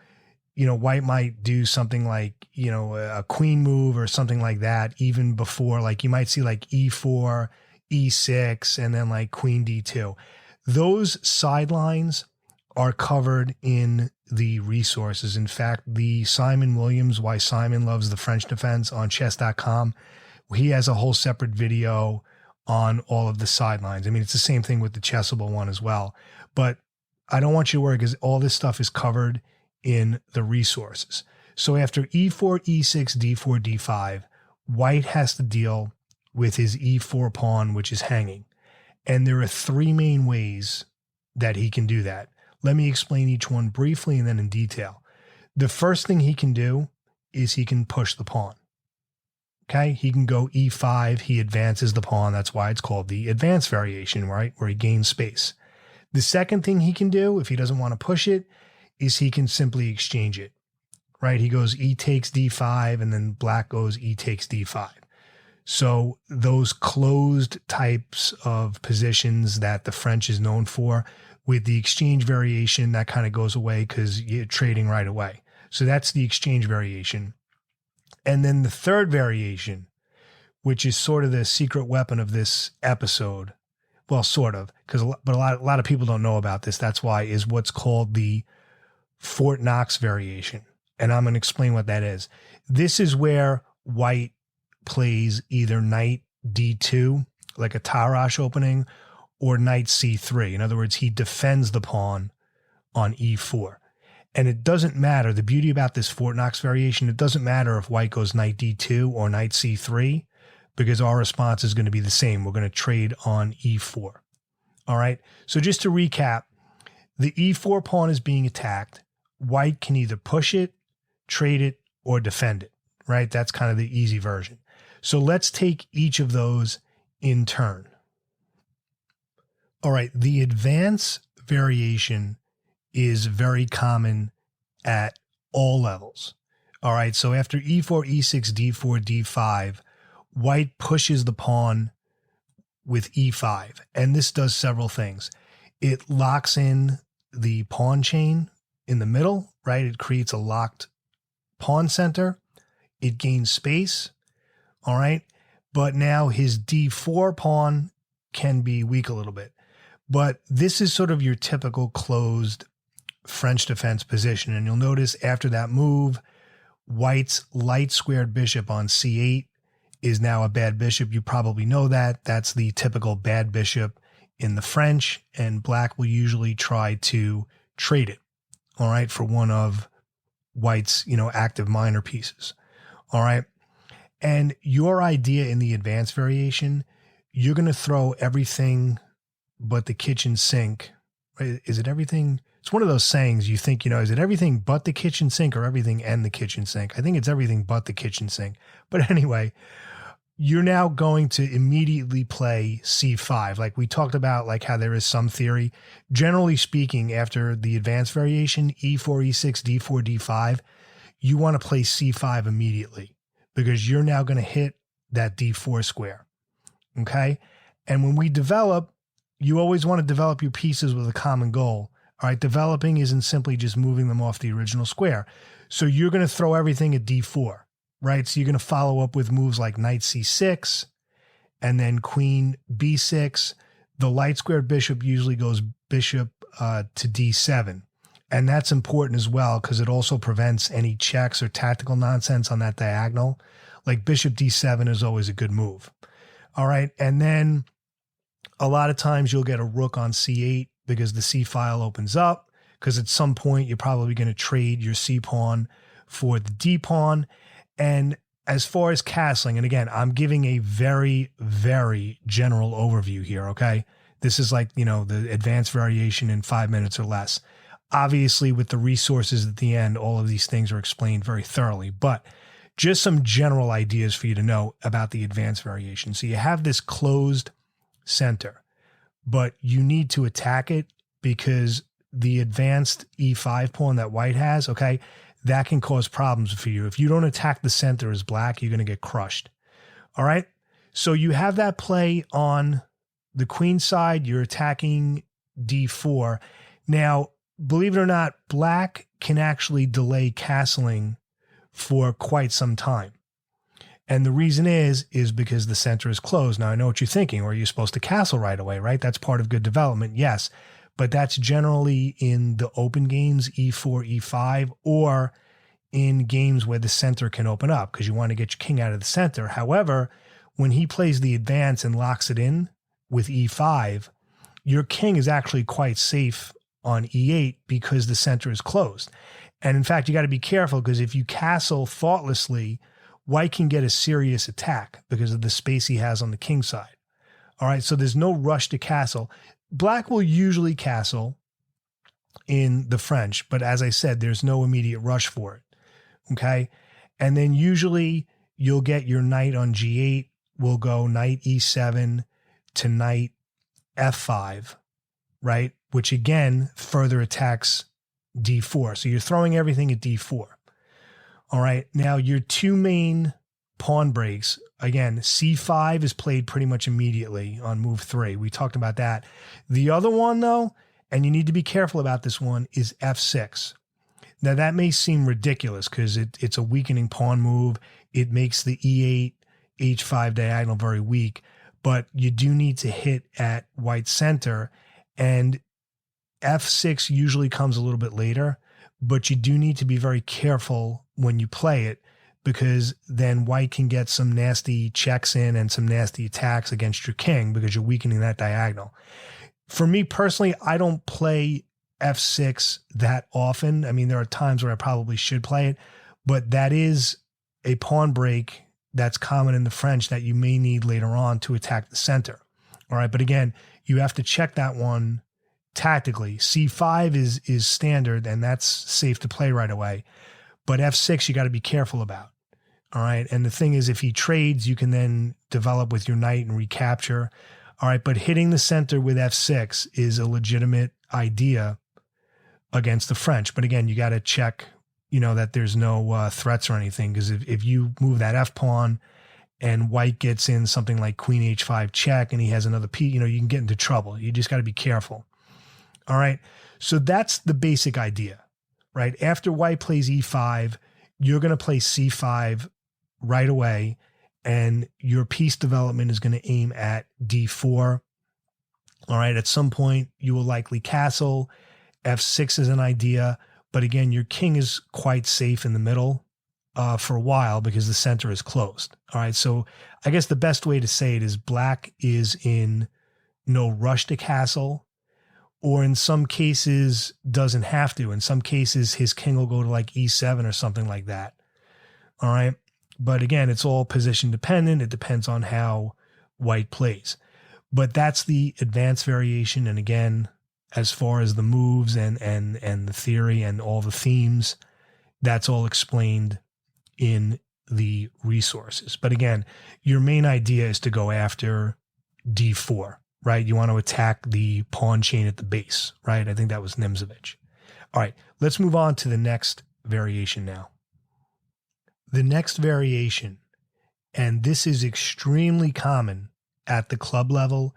white might do something like, a queen move or something like that, even before, like you might see like E4, E6, and then like queen D2. Those sidelines are covered in the resources. In fact, the Simon Williams, Why Simon Loves the French Defense on chess.com, he has a whole separate video on all of the sidelines. I mean, it's the same thing with the Chessable one as well. But I don't want you to worry, because all this stuff is covered in the resources. So after E4, E6, D4, D5, white has to deal with his E4 pawn, which is hanging. And there are 3 main ways that he can do that. Let me explain each one briefly and then in detail. The first thing he can do is he can push the pawn. Okay, he can go E5, he advances the pawn. That's why it's called the advance variation, right? Where he gains space. The second thing he can do, if he doesn't want to push it, is he can simply exchange it, right? He goes E takes D5, and then black goes E takes D5. So those closed types of positions that the French is known for, with the exchange variation, that kind of goes away because you're trading right away. So that's the exchange variation. And then the third variation, which is sort of the secret weapon of this episode, well, sort of, but a lot of people don't know about this. That's why, is what's called the Fort Knox variation. And I'm going to explain what that is. This is where white plays either knight D2, like a Tarrasch opening, or knight C3. In other words, he defends the pawn on E4. And it doesn't matter. The beauty about this Fort Knox variation, it doesn't matter if white goes knight D2 or knight C3, because our response is going to be the same. We're going to trade on E4. All right. So just to recap, the E4 pawn is being attacked. White can either push it, trade it, or defend it, right? That's kind of the easy version. So let's take each of those in turn. All right. The advance variation is very common at all levels. All right. So after E4, E6, D4, D5, white pushes the pawn with E5. And this does several things. It locks in the pawn chain in the middle, right? It creates a locked pawn center. It gains space. All right. But now his D4 pawn can be weak a little bit. But this is sort of your typical closed French defense position. And you'll notice after that move, white's light squared bishop on C8 is now a bad bishop. You probably know that. That's the typical bad bishop in the French, and black will usually try to trade it, all right, for one of white's, active minor pieces, all right? And your idea in the advanced variation, you're going to throw everything but the kitchen sink. Right? Is it everything? It's one of those sayings you think, is it everything but the kitchen sink or everything and the kitchen sink? I think it's everything but the kitchen sink. But anyway, you're now going to immediately play C5. Like we talked about, like how there is some theory. Generally speaking, after the advanced variation, E4, E6, D4, D5, you want to play C5 immediately because you're now going to hit that D4 square. Okay? And when we develop, you always want to develop your pieces with a common goal. All right, developing isn't simply just moving them off the original square. So you're going to throw everything at D4, right? So you're going to follow up with moves like knight C6 and then queen B6. The light squared bishop usually goes bishop to D7. And that's important as well because it also prevents any checks or tactical nonsense on that diagonal. Like bishop D7 is always a good move. All right, and then a lot of times you'll get a rook on C8 because the C file opens up, because at some point you're probably going to trade your C pawn for the D pawn. And as far as castling, and again, I'm giving a very, very general overview here, okay? This is like, the advanced variation in 5 minutes or less. Obviously, with the resources at the end, all of these things are explained very thoroughly, but just some general ideas for you to know about the advanced variation. So you have this closed center, but you need to attack it because the advanced E5 pawn that white has, okay, that can cause problems for you. If you don't attack the center as black, you're going to get crushed. All right. So you have that play on the queen side. You're attacking D4. Now, believe it or not, black can actually delay castling for quite some time. And the reason is because the center is closed. Now, I know what you're thinking, or you're supposed to castle right away, right? That's part of good development, yes. But that's generally in the open games, E4, E5, or in games where the center can open up because you want to get your king out of the center. However, when he plays the advance and locks it in with E5, your king is actually quite safe on E8 because the center is closed. And in fact, you got to be careful because if you castle thoughtlessly, white can get a serious attack because of the space he has on the king side. All right, so there's no rush to castle. Black will usually castle in the French, but as I said, there's no immediate rush for it. Okay, and then usually you'll get your knight on G8 will go knight E7 to knight F5, right? Which again further attacks D4. So you're throwing everything at D4. All right, now your two main pawn breaks, again, C5 is played pretty much immediately on move 3. We talked about that. The other one, though, and you need to be careful about this one, is F6. Now, that may seem ridiculous because it's a weakening pawn move. It makes the E8, H5 diagonal very weak, but you do need to hit at white center, and F6 usually comes a little bit later, but you do need to be very careful when you play it because then white can get some nasty checks in and some nasty attacks against your king because you're weakening that diagonal. For me personally, I don't play F6 that often. I mean, there are times where I probably should play it, but that is a pawn break that's common in the French that you may need later on to attack the center. All right, but again, you have to check that one tactically. C5 is standard, and that's safe to play right away. But F6, you got to be careful about. All right. And the thing is, if he trades, you can then develop with your knight and recapture. All right. But hitting the center with F6 is a legitimate idea against the French. But again, you got to check, that there's no threats or anything. Because if you move that F pawn and white gets in something like queen H5 check and he has another piece, you can get into trouble. You just got to be careful. All right. So that's the basic idea. Right? After white plays E5, you're going to play C5 right away, and your piece development is going to aim at D4. All right, at some point, you will likely castle. F6 is an idea, but again, your king is quite safe in the middle for a while because the center is closed. All right, so I guess the best way to say it is black is in no rush to castle, or in some cases doesn't have to. In some cases, his king will go to like e7 or something like that. All right. But again, it's all position dependent. It depends on how white plays. But that's the advanced variation. And again, as far as the moves and the theory and all the themes, that's all explained in the resources. But again, your main idea is to go after d4, right? You want to attack the pawn chain at the base, right? I think that was Nimzovich. All right, let's move on to the next variation now. The next variation, and this is extremely common at the club level,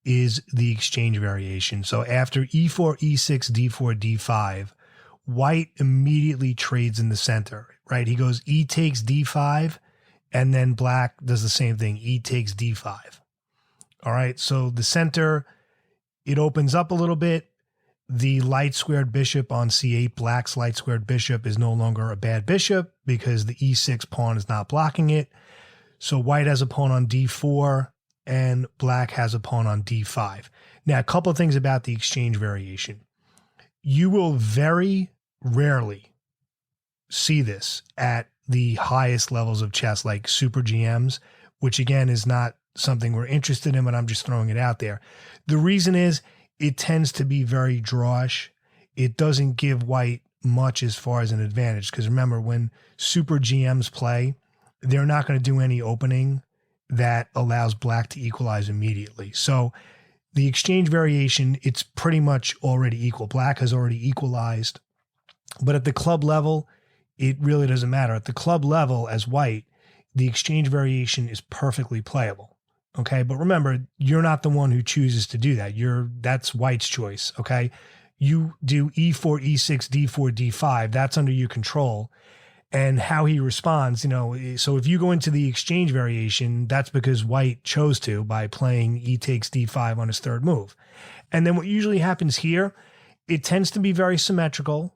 is the exchange variation. So after e4, e6, d4, d5, white immediately trades in the center, right? He goes e takes d5, and then black does the same thing, e takes d5. All right, so the center, it opens up a little bit. The light squared bishop on c8, black's light squared bishop, is no longer a bad bishop because the e6 pawn is not blocking it. So white has a pawn on d4 and black has a pawn on d5. Now, a couple of things about the exchange variation. You will very rarely see this at the highest levels of chess, like super GMs, which again is not something we're interested in, but I'm just throwing it out there. The reason is it tends to be very drawish. It doesn't give white much as far as an advantage. Because remember, when super GMs play, they're not going to do any opening that allows black to equalize immediately. So the exchange variation, it's pretty much already equal. Black has already equalized. But at the club level, it really doesn't matter. At the club level, as white, the exchange variation is perfectly playable. Okay, but remember, you're not the one who chooses to do that. That's white's choice. Okay, you do e4, e6, d4, d5. That's under your control, and how he responds. So if you go into the exchange variation, that's because white chose to by playing e takes d5 on his third move. And then what usually happens here, it tends to be very symmetrical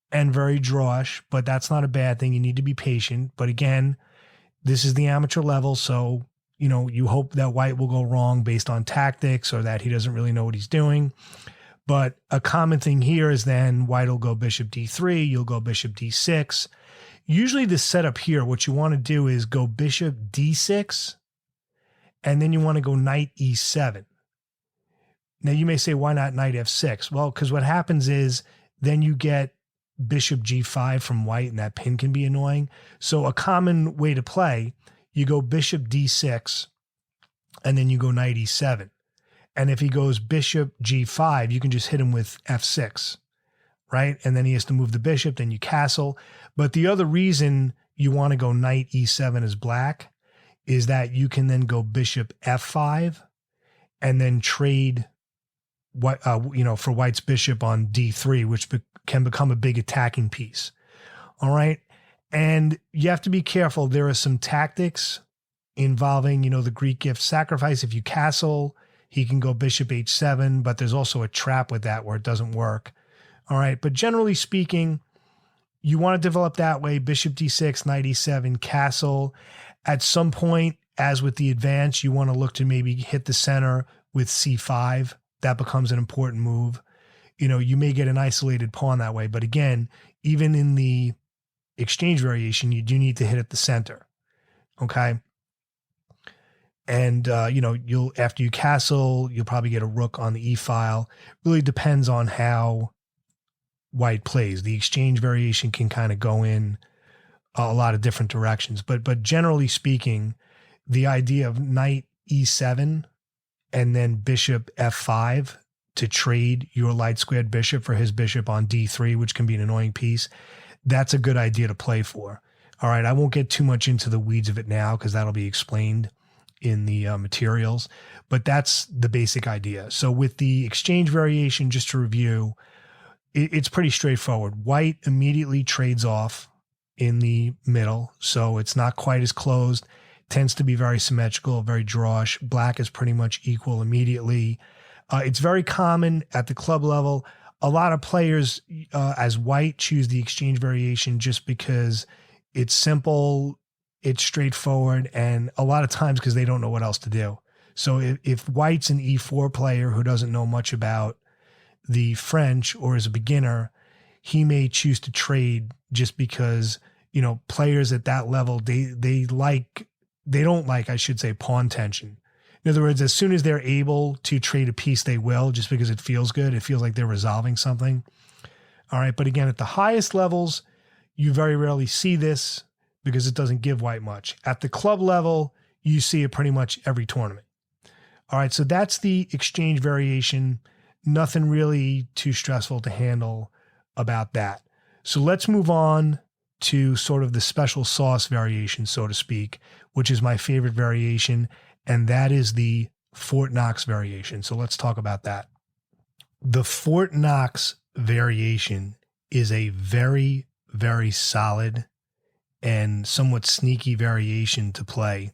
and very drawish, but that's not a bad thing. You need to be patient. But again, this is the amateur level, so you hope that white will go wrong based on tactics or that he doesn't really know what he's doing. But a common thing here is then white will go bishop d3, you'll go bishop d6. Usually the setup here, what you want to do is go bishop d6, and then you want to go knight e7. Now you may say, why not knight f6? Well, because what happens is then you get bishop g5 from white, and that pin can be annoying. So a common way to play, you go bishop d6, and then you go knight e7. And if he goes bishop g5, you can just hit him with f6, right? And then he has to move the bishop, then you castle. But the other reason you want to go knight e7 as black is that you can then go bishop f5 and then trade for white's bishop on d3, which can become a big attacking piece. All right. And you have to be careful. There are some tactics involving, the Greek gift sacrifice. If you castle, he can go bishop h7, but there's also a trap with that where it doesn't work. All right. But generally speaking, you want to develop that way, bishop d6, knight e7, castle. At some point, as with the advance, you want to look to maybe hit the center with c5. That becomes an important move. You may get an isolated pawn that way. But again, even in the exchange variation, you do need to hit at the center. Okay. And, after you castle, you'll probably get a rook on the e-file. Really depends on how white plays. The exchange variation can kind of go in a lot of different directions. But generally speaking, the idea of knight e7 and then bishop f5 to trade your light squared bishop for his bishop on d3, which can be an annoying piece, that's a good idea to play for. All right, I won't get too much into the weeds of it now because that'll be explained in the materials, but that's the basic idea. So with the exchange variation, just to review, it's pretty straightforward. White immediately trades off in the middle, so it's not quite as closed. Tends to be very symmetrical, very drawish. Black is pretty much equal immediately. It's very common at the club level. A lot of players, as white, choose the exchange variation just because it's simple, it's straightforward, and a lot of times because they don't know what else to do. So if white's an e4 player who doesn't know much about the French or is a beginner, he may choose to trade just because, players at that level, they don't like, I should say, pawn tension. In other words, as soon as they're able to trade a piece, they will, just because it feels good. It feels like they're resolving something. All right. But again, at the highest levels, you very rarely see this because it doesn't give white much. At the club level, you see it pretty much every tournament. All right. So that's the exchange variation. Nothing really too stressful to handle about that. So let's move on to sort of the special sauce variation, so to speak, which is my favorite variation, and that is the Fort Knox variation. So let's talk about that. The Fort Knox variation is a very, very solid and somewhat sneaky variation to play,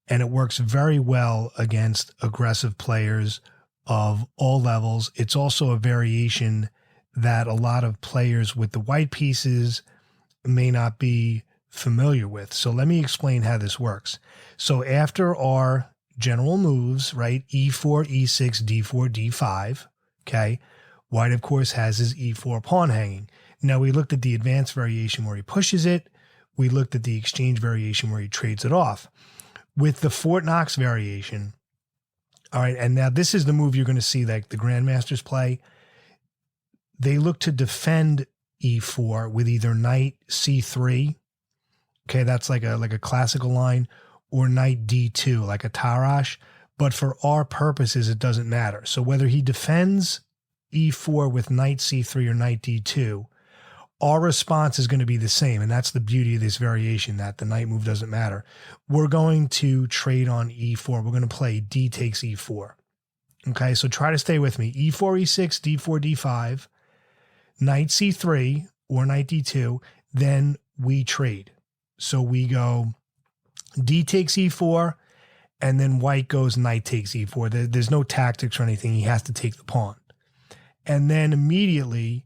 and it works very well against aggressive players of all levels. It's also a variation that a lot of players with the white pieces may not be familiar with. So let me explain how this works. So after our general moves, right, e4, e6, d4, d5, okay, white, of course, has his e4 pawn hanging. Now, we looked at the advanced variation where he pushes it. We looked at the exchange variation where he trades it off. With the Fort Knox variation, all right, and now this is the move you're going to see like the grandmasters play. They look to defend e4 with either knight c3, okay, that's like a classical line, or knight d2, like a Tarrasch. But for our purposes, it doesn't matter. So whether he defends e4 with knight c3 or knight d2, our response is going to be the same. And that's the beauty of this variation, that the knight move doesn't matter. We're going to trade on e4. We're going to play d takes e4. Okay, so try to stay with me. e4, e6, d4, d5, knight c3 or knight d2, then we trade. So we go d takes e4, and then white goes knight takes e4. There's no tactics or anything. He has to take the pawn. And then immediately,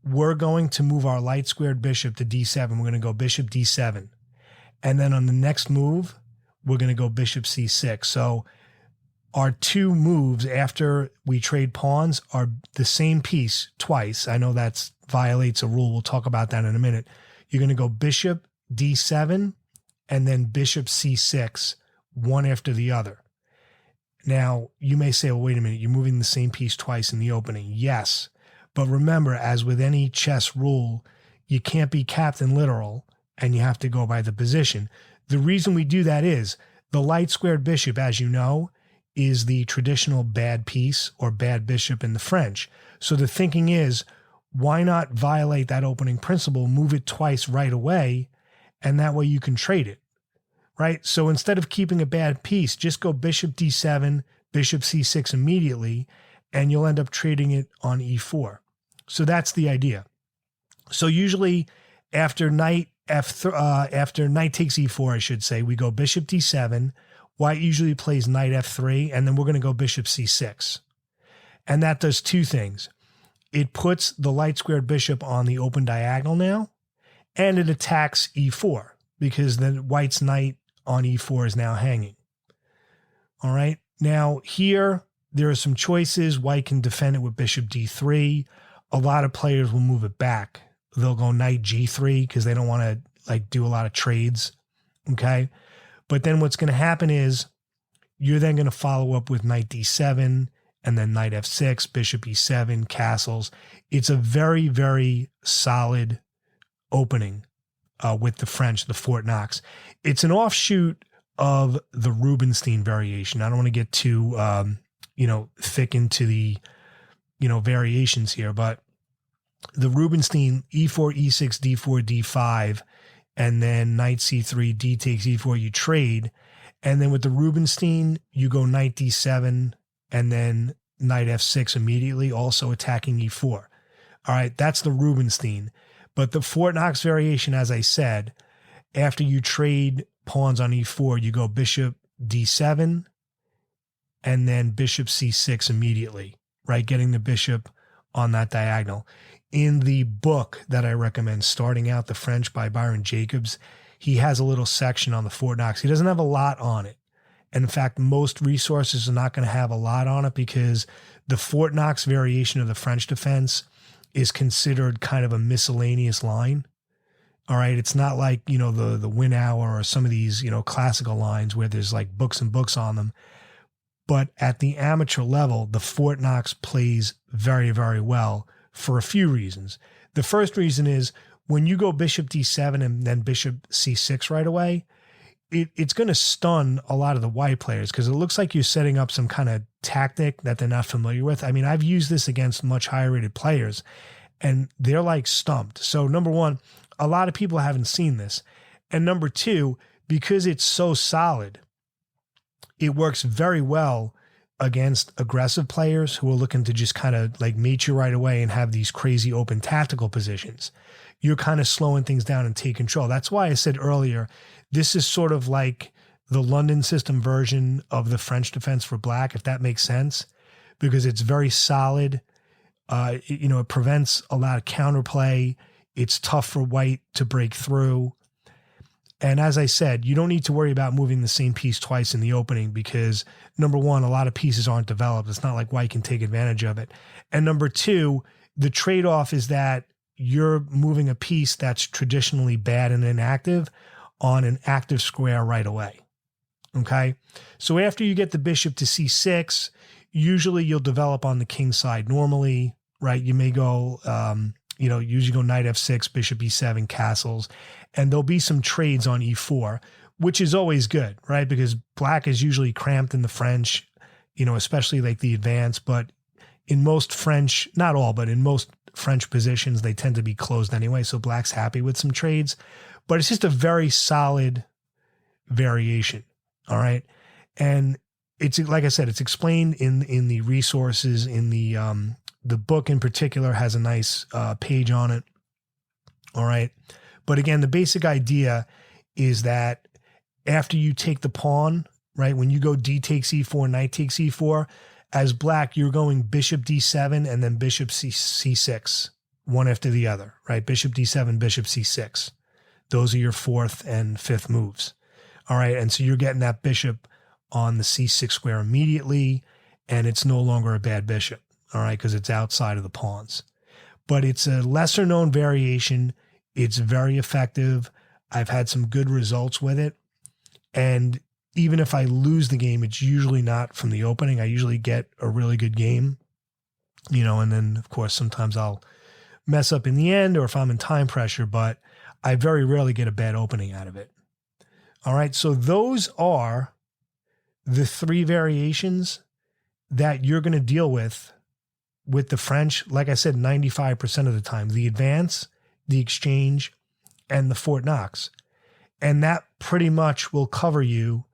we're going to move our light squared bishop to d7. We're going to go bishop d7. And then on the next move, we're going to go bishop c6. So our two moves after we trade pawns are the same piece twice. I know that violates a rule. We'll talk about that in a minute. You're going to go bishop d7 and then bishop c6, one after the other. Now, you may say, well, wait a minute, you're moving the same piece twice in the opening. Yes. But remember, as with any chess rule, you can't be captain literal and you have to go by the position. The reason we do that is the light squared bishop, as you know, is the traditional bad piece or bad bishop in the French. So the thinking is, why not violate that opening principle, move it twice right away, and that way you can trade it, right? So instead of keeping a bad piece, just go bishop d7, bishop c6 immediately, and you'll end up trading it on e4. So that's the idea. So usually after knight takes e4, I should say, we go bishop d7. White usually plays knight f3, and then we're going to go bishop c6. And that does two things. It puts the light squared bishop on the open diagonal now, and it attacks e4 because then white's knight on e4 is now hanging. All right. Now here, there are some choices. White can defend it with bishop d3. A lot of players will move it back. They'll go knight g3 because they don't want to do a lot of trades. Okay. But then what's going to happen is you're then going to follow up with knight d7 and then knight f6, bishop e7, castles. It's a very, very solid opening with the French, the Fort Knox. It's an offshoot of the Rubinstein variation. I don't want to get too thick into the, variations here, but the Rubinstein e4, e6, d4, d5, and then knight c3, d takes e4, you trade. And then with the Rubinstein, you go knight d7 and then knight f6 immediately, also attacking e4. All right, that's the Rubinstein. But the Fort Knox variation, as I said, after you trade pawns on e4, you go bishop d7 and then bishop c6 immediately, right? Getting the bishop on that diagonal. In the book that I recommend, Starting Out the French by Byron Jacobs, he has a little section on the Fort Knox. He doesn't have a lot on it. And in fact, most resources are not going to have a lot on it because the Fort Knox variation of the French defense is considered kind of a miscellaneous line. All right. It's not like, the Win Hour or some of these, classical lines where there's like books and books on them. But at the amateur level, the Fort Knox plays very, very well for a few reasons. The first reason is when you go bishop d7 and then bishop c6 right away, it's going to stun a lot of the white players because it looks like you're setting up some kind of tactic that they're not familiar with. I mean, I've used this against much higher rated players and they're like stumped. So number one, a lot of people haven't seen this. And number two, because it's so solid, it works very well against aggressive players who are looking to just kind of like mate you right away and have these crazy open tactical positions. You're kind of slowing things down and take control. That's why I said earlier, this is sort of like the London system version of the French defense for black, if that makes sense, because it's very solid. It prevents a lot of counterplay. It's tough for white to break through. And as I said, you don't need to worry about moving the same piece twice in the opening because, number one, a lot of pieces aren't developed. It's not like white can take advantage of it. And number two, the trade-off is that you're moving a piece that's traditionally bad and inactive on an active square right away. Okay? So after you get the bishop to c6, usually you'll develop on the king side normally, right? You may go, usually go knight f6, bishop e7, castles, and there'll be some trades on e4, which is always good, right? Because black is usually cramped in the French, especially like the advance, but in most French, not all, but in most French positions, they tend to be closed anyway. So black's happy with some trades, but it's just a very solid variation. All right. And it's, like I said, it's explained in the resources in the book in particular has a nice page on it. All right. But again, the basic idea is that after you take the pawn, right, when you go d takes e4, knight takes e4, as black, you're going bishop d7 and then bishop c6, one after the other, right? Bishop d7, bishop c6. Those are your fourth and fifth moves. All right. And so you're getting that bishop on the c6 square immediately, and it's no longer a bad bishop. All right, because it's outside of the pawns. But it's a lesser known variation. It's very effective. I've had some good results with it. And even if I lose the game, it's usually not from the opening. I usually get a really good game, and then of course, sometimes I'll mess up in the end or if I'm in time pressure, but I very rarely get a bad opening out of it. All right. So those are the three variations that you're going to deal with the French, like I said, 95% of the time, the advance, the exchange, and the Fort Knox. And that pretty much will cover you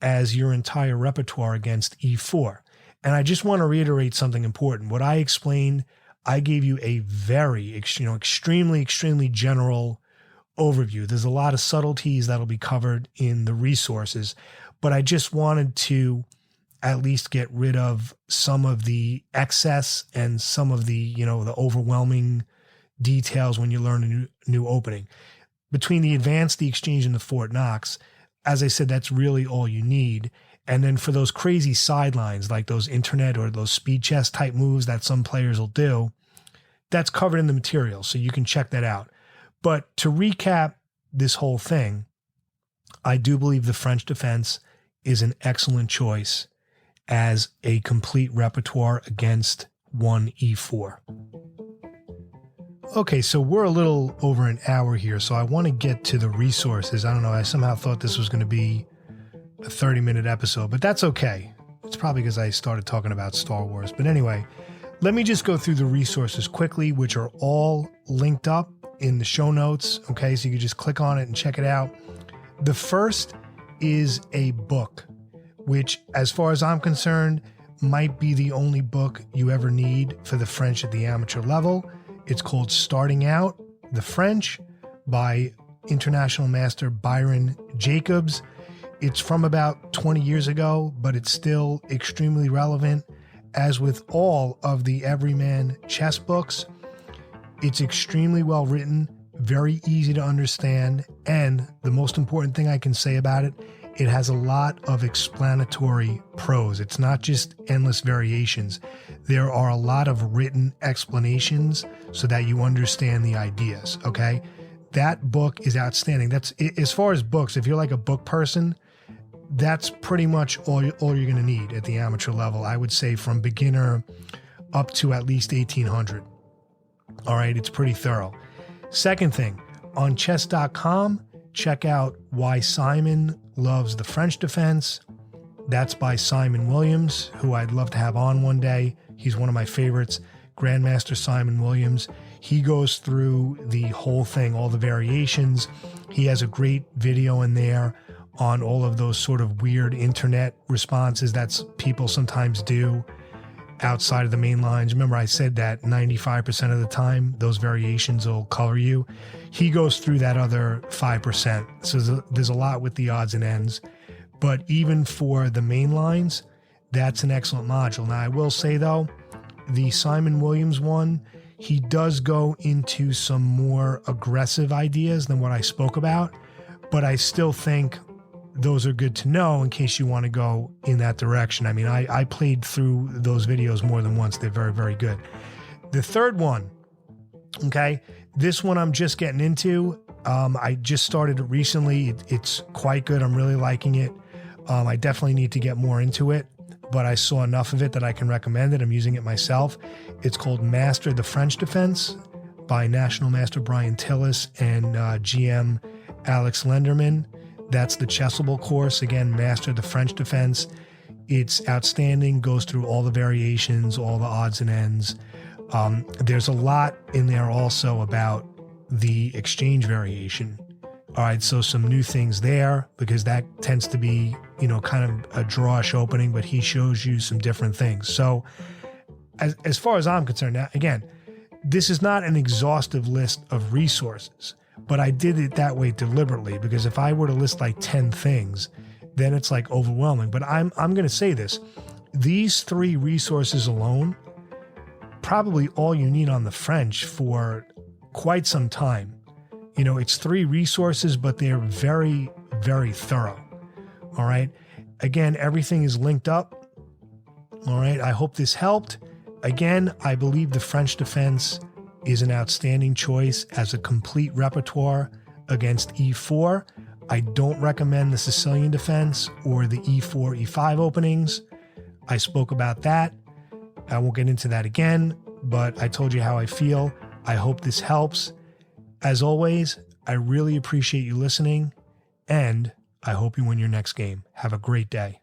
as your entire repertoire against e4. And I just want to reiterate something important. What I explained, I gave you a very, extremely, extremely general overview. There's a lot of subtleties that'll be covered in the resources, but I just wanted to at least get rid of some of the excess and some of the, the overwhelming details when you learn a new opening. Between the advance, the exchange, and the Fort Knox, as I said, that's really all you need. And then for those crazy sidelines, like those internet or those speed chess type moves that some players will do, that's covered in the material, so you can check that out. But to recap this whole thing, I do believe the French defense is an excellent choice as a complete repertoire against 1e4. Okay, so we're a little over an hour here, so I want to get to the resources. I don't know, I somehow thought this was going to be a 30-minute episode, but that's okay. It's probably because I started talking about Star Wars. But anyway, let me just go through the resources quickly, which are all linked up in the show notes. Okay, so you can just click on it and check it out. The first is a book, which, as far as I'm concerned, might be the only book you ever need for the French at the amateur level. It's called Starting Out the French by international master Byron Jacobs. It's from about 20 years ago, but it's still extremely relevant. As with all of the Everyman chess books, it's extremely well written, very easy to understand, and the most important thing I can say about it, it has a lot of explanatory prose. It's not just endless variations. There are a lot of written explanations so that you understand the ideas, okay? That book is outstanding. That's, as far as books, if you're like a book person, that's pretty much all you're going to need at the amateur level. I would say from beginner up to at least 1800. All right, it's pretty thorough. Second thing, on chess.com, check out Why Simon Loves the French Defense. That's by Simon Williams, who I'd love to have on one day. He's one of my favorites, Grandmaster Simon Williams. He goes through the whole thing, all the variations. He has a great video in there on all of those sort of weird internet responses that people sometimes do outside of the main lines. Remember, I said that 95% of the time, those variations will color you. He goes through that other 5%. So there's a lot with the odds and ends. But even for the main lines, that's an excellent module. Now, I will say, though, the Simon Williams one, he does go into some more aggressive ideas than what I spoke about. But I still think those are good to know in case you want to go in that direction. I mean, I played through those videos more than once. They're very, very good. The third one, okay, this one I'm just getting into. I just started it recently. It's quite good. I'm really liking it. I definitely need to get more into it, but I saw enough of it that I can recommend it. I'm using it myself. It's called Master the French Defense by National Master Brian Tillis and GM Alex Lenderman. That's the Chessable course. Again, Master the French Defense. It's outstanding, goes through all the variations, all the odds and ends. There's a lot in there also about the exchange variation. All right, so some new things there because that tends to be, kind of a drawish opening, but he shows you some different things. So as far as I'm concerned, now, again, this is not an exhaustive list of resources. But I did it that way deliberately because if I were to list like 10 things, then it's like overwhelming. But I'm going to say this. These 3 resources alone, probably all you need on the French for quite some time. It's 3 resources, but they're very, very thorough. All right. Again, everything is linked up. All right. I hope this helped. Again, I believe the French defense is an outstanding choice as a complete repertoire against e4. I don't recommend the Sicilian defense or the e4, e5 openings. I spoke about that. I won't get into that again, but I told you how I feel. I hope this helps. As always, I really appreciate you listening, and I hope you win your next game. Have a great day.